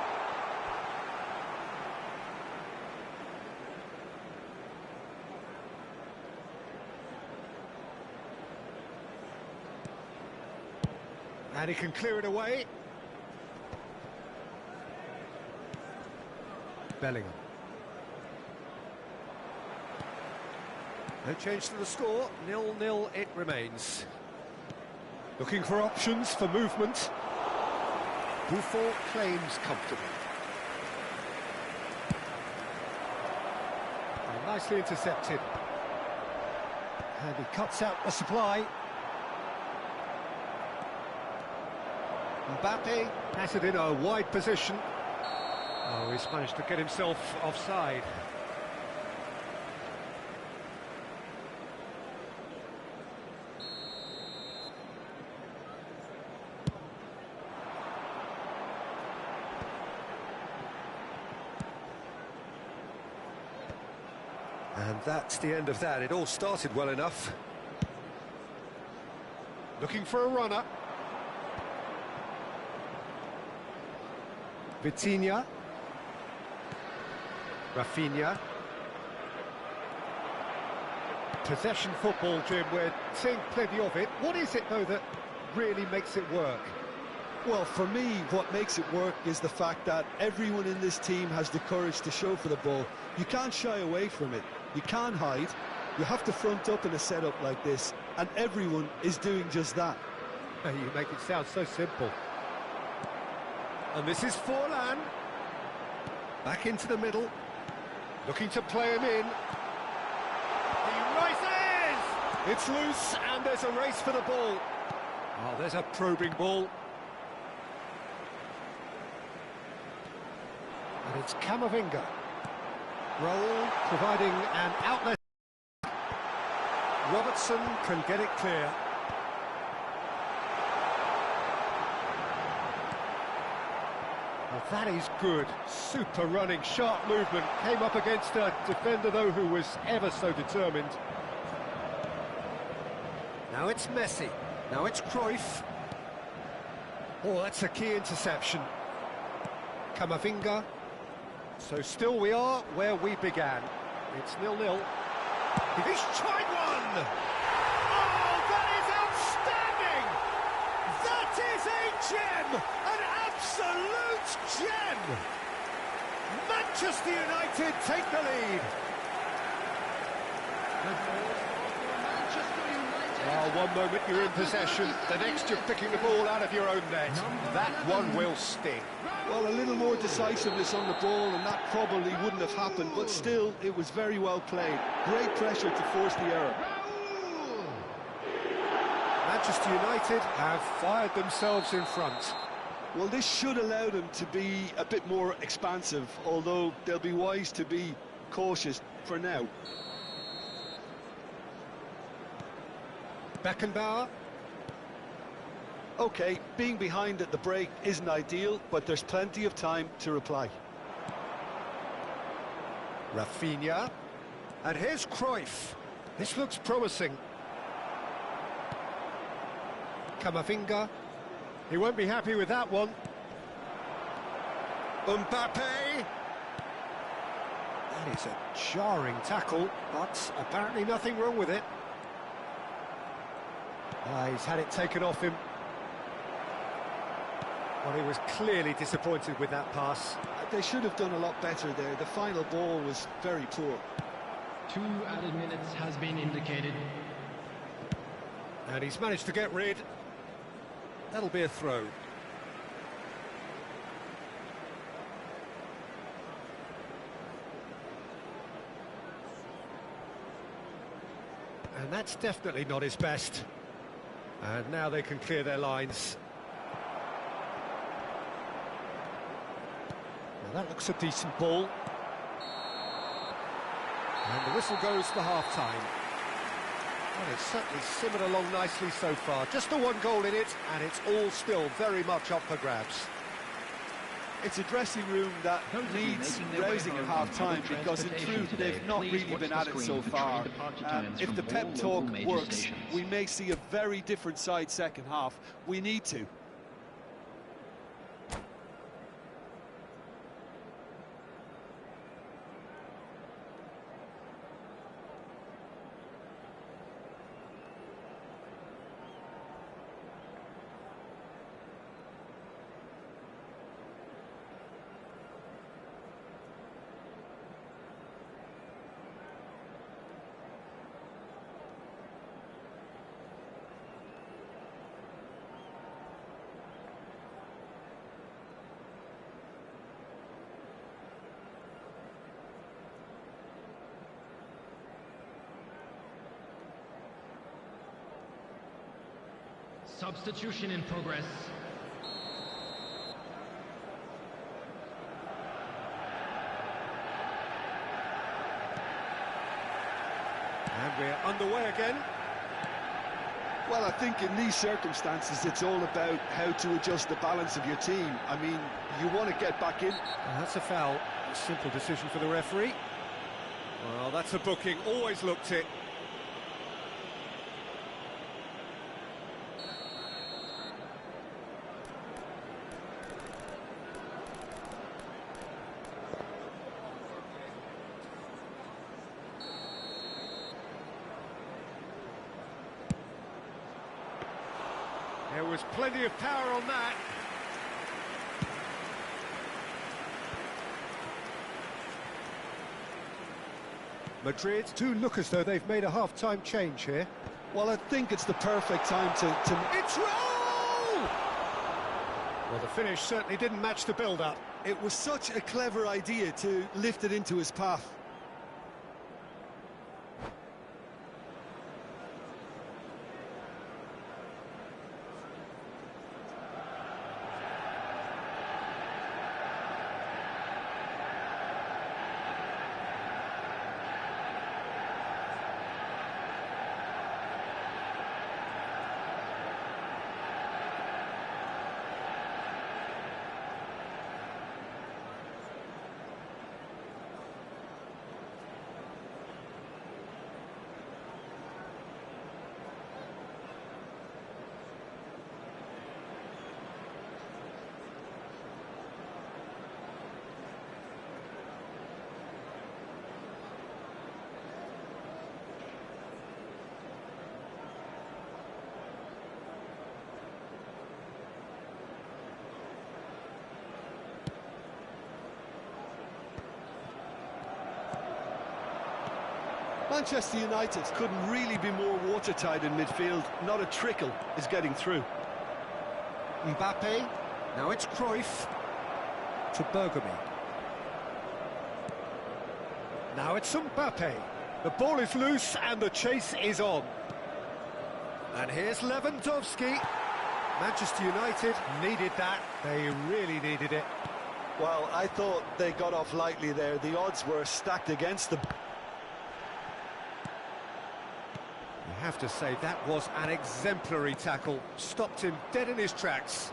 And he can clear it away. Bellingham. No change to the score, 0-0 it remains. Looking for options for movement. Buffon claims comfortably. And nicely intercepted. And he cuts out the supply. Mbappe has it in a wide position. Oh, he's managed to get himself offside. And that's the end of that. It all started well enough. Looking for a runner. Vitinha. Rafinha. Possession football, Jim, we're seeing plenty of it. What is it, though, that really makes it work? Well, for me, what makes it work is the fact that everyone in this team has the courage to show for the ball. You can't shy away from it. You can't hide. You have to front up in a setup like this, and everyone is doing just that. You make it sound so simple. And this is Forlan. Back into the middle. Looking to play him in. He rises! It's loose, and there's a race for the ball. Oh, there's a probing ball. And it's Camavinga. Raul providing an outlet. Robertson can get it clear. Well, that is good. Super running, sharp movement. Came up against a defender, though, who was ever so determined. Now it's Messi. Now it's Cruyff. Oh, that's a key interception. Camavinga. So still we are where we began. It's 0-0. He's tried one! Oh, that is outstanding! That is a gem! An absolute gem! Manchester United take the lead. Oh, one moment you're in possession, the next you're picking the ball out of your own net. That one will sting. Well, a little more decisiveness on the ball and that probably wouldn't have happened, but still, it was very well played. Great pressure to force the error. Manchester United have fired themselves in front. Well, this should allow them to be a bit more expansive, although they'll be wise to be cautious for now. Beckenbauer. OK, being behind at the break isn't ideal, but there's plenty of time to reply. Rafinha. And here's Cruyff. This looks promising. Camavinga. He won't be happy with that one. Mbappe. That is a jarring tackle, but apparently nothing wrong with it. He's had it taken off him. Well, he was clearly disappointed with that pass. They should have done a lot better there. The final ball was very poor. 2 added minutes has been indicated. And he's managed to get rid. That'll be a throw. And that's definitely not his best. And now they can clear their lines. Now that looks a decent ball. And the whistle goes for half-time. Well, it's certainly simmered along nicely so far. Just the one goal in it, and it's all still very much up for grabs. It's a dressing room that needs rousing at half-time because in truth they've not really been at it so far. If the pep talk works, we may see a very different side second half. We need to. Substitution in progress. And we're underway again. Well, I think in these circumstances it's all about how to adjust the balance of your team. I mean, you want to get back in. And that's a foul. A simple decision for the referee. Well, that's a booking. Always looked it. There was plenty of power on that. Madrid do look as though they've made a half-time change here. Well, I think it's the perfect time to... It's roll! Well, the finish certainly didn't match the build-up. It was such a clever idea to lift it into his path. Manchester United couldn't really be more watertight in midfield. Not a trickle is getting through. Mbappe, now it's Cruyff to Bergamy. Now it's Mbappe. The ball is loose and the chase is on. And here's Lewandowski. Manchester United needed that. They really needed it. Well, I thought they got off lightly there. The odds were stacked against them. You have to say that was an exemplary tackle. Stopped him dead in his tracks.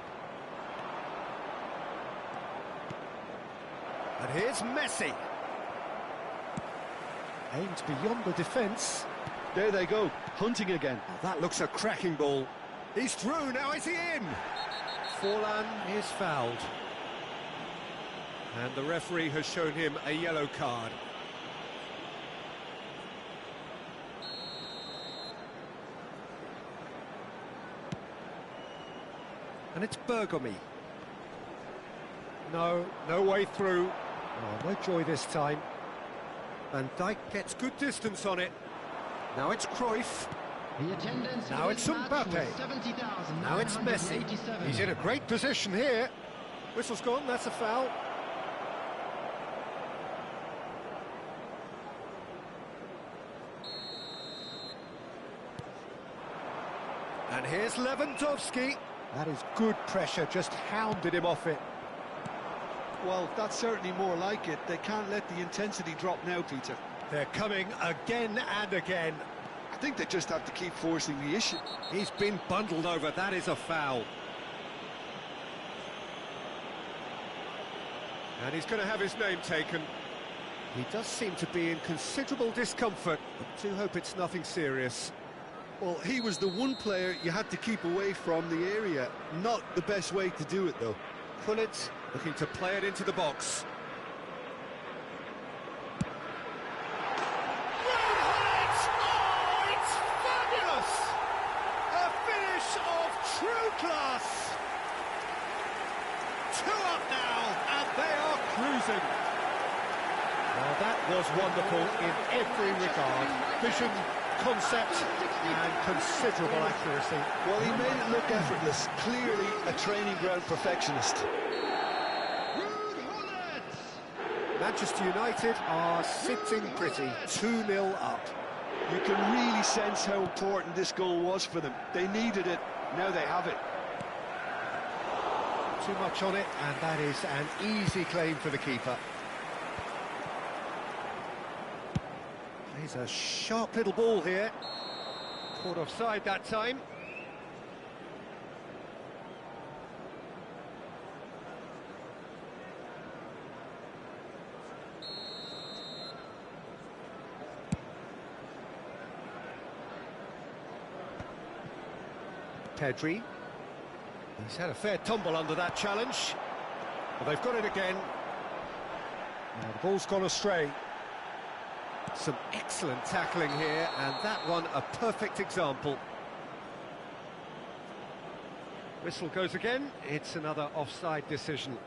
And here's Messi. Aimed beyond the defence. There they go, hunting again. Oh, that looks a cracking ball. He's through, now is he in? Forlan is fouled. And the referee has shown him a yellow card. And it's Bergamy. No way through. Oh, no joy this time. Van Dijk gets good distance on it. Now it's Cruyff. The attendance Now for it's this match was Mbappe. 70,987. Now it's Messi. He's in a great position here. Whistle's gone, that's a foul. And here's Lewandowski. That is good pressure, just hounded him off it. Well, that's certainly more like it. They can't let the intensity drop now, Peter. They're coming again and again. I think they just have to keep forcing the issue. He's been bundled over, that is a foul. And he's going to have his name taken. He does seem to be in considerable discomfort. I do hope it's nothing serious. Well, he was the one player you had to keep away from the area. Not the best way to do it, though. Pullet looking to play it into the box. Oh, it's fabulous! A finish of true class. 2 up now, and they are cruising. Well, that was wonderful in every regard. Vision, concept, and considerable accuracy. Well, he made it look effortless. Clearly a training ground perfectionist. Manchester United are sitting pretty, 2-0 up. You can really sense how important this goal was for them. They needed it, now they have it. Too much on it, and that is an easy claim for the keeper. Plays a sharp little ball here. Caught offside that time. Pedri. He's had a fair tumble under that challenge. But they've got it again. Now the ball's gone astray. Some excellent tackling here, and that one a perfect example. Whistle goes again. It's another offside decision.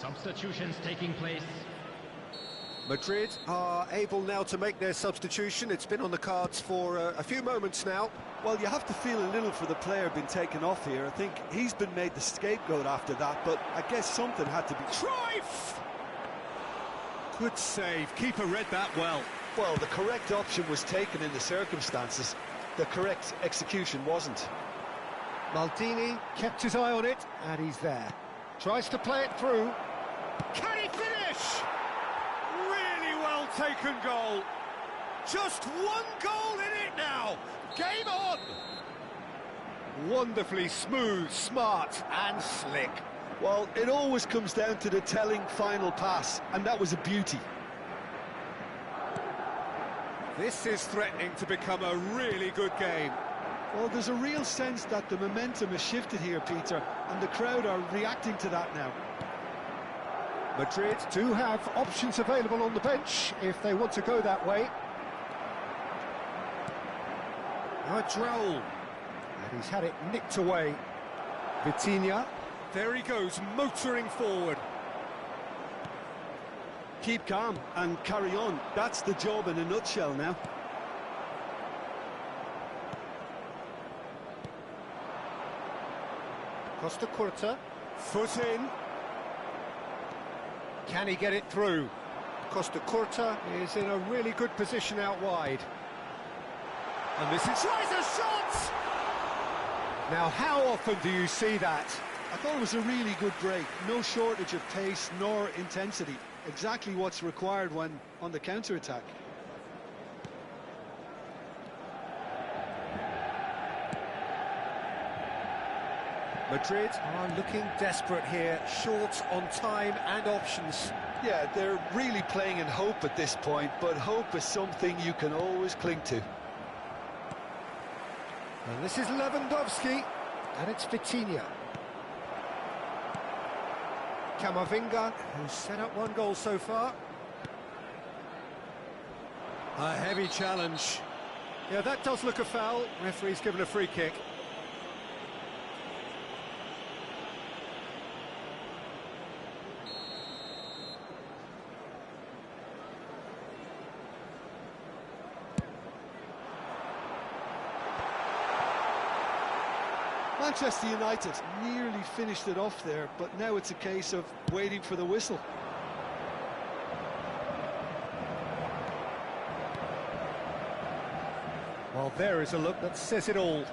Substitutions taking place. Madrid are able now to make their substitution. It's been on the cards for a few moments now. Well, you have to feel a little for the player being taken off here. I think he's been made the scapegoat after that, but I guess something had to be... Cruyff! Good save. Keeper read that well. Well, the correct option was taken in the circumstances. The correct execution wasn't. Maldini kept his eye on it, and he's there. Tries to play it through. Can he finish? Really well taken goal. Just one goal in it now. Game on. Wonderfully smooth, smart and slick. Well, it always comes down to the telling final pass, and that was a beauty. This is threatening to become a really good game. Well, there's a real sense that the momentum has shifted here, Peter, and the crowd are reacting to that now. Madrid do have options available on the bench if they want to go that way. Now Droll, and he's had it nicked away. Vitinha, There he goes, motoring forward. Keep calm and carry on. That's the job in a nutshell now. Costa Curta, Foot in. can he get it through? Costa Curta is in a really good position out wide. And this is... Tries a shot! Now, how often do you see that? I thought it was a really good break. No shortage of pace nor intensity. Exactly what's required when on the counter-attack. Madrid are looking desperate here, short on time and options. Yeah, they're really playing in hope at this point, but hope is something you can always cling to. And this is Lewandowski, and it's Vitinha. Camavinga, who's set up one goal so far. A heavy challenge. Yeah, that does look a foul. Referee's given a free kick. Manchester United nearly finished it off there, but now it's a case of waiting for the whistle. Well, there is a look that says it all.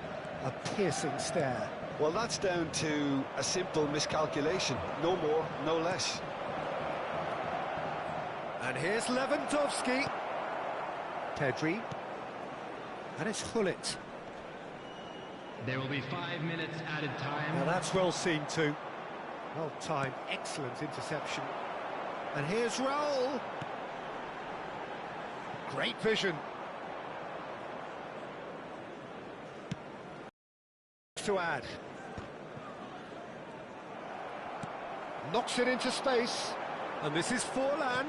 A piercing stare. Well, that's down to a simple miscalculation. No more, no less. And here's Lewandowski. Pedri. And it's Hullet. There will be 5 minutes added time. Now that's well seen too. Well timed, excellent interception. And here's Raul. Great vision. To add. Knocks it into space. And this is Forlan.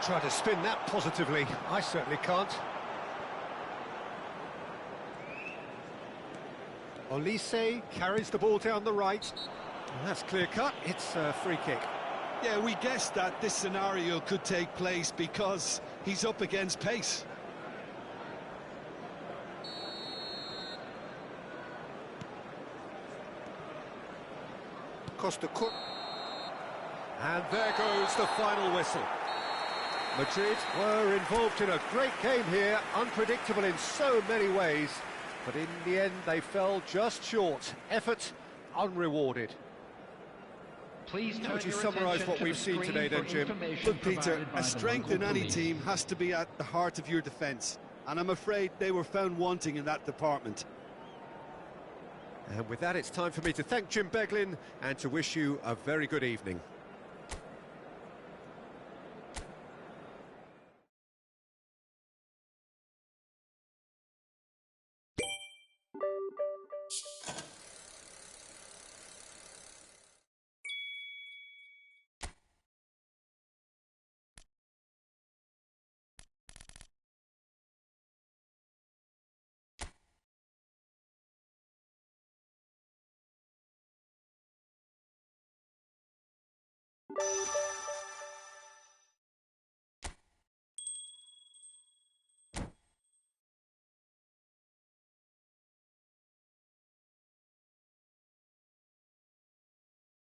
Try to spin that positively. I certainly can't. Olise carries the ball down the right. And that's clear cut. It's a free kick. Yeah, we guessed that this scenario could take place because he's up against pace. Costa Curta. And there goes the final whistle. Madrid were involved in a great game here, unpredictable in so many ways, but in the end they fell just short. Effort unrewarded. Please How would you summarise what we've seen today then, Jim? Look, Peter, a strength in any team has to be at the heart of your defence, and I'm afraid they were found wanting in that department. And with that, it's time for me to thank Jim Beglin and to wish you a very good evening.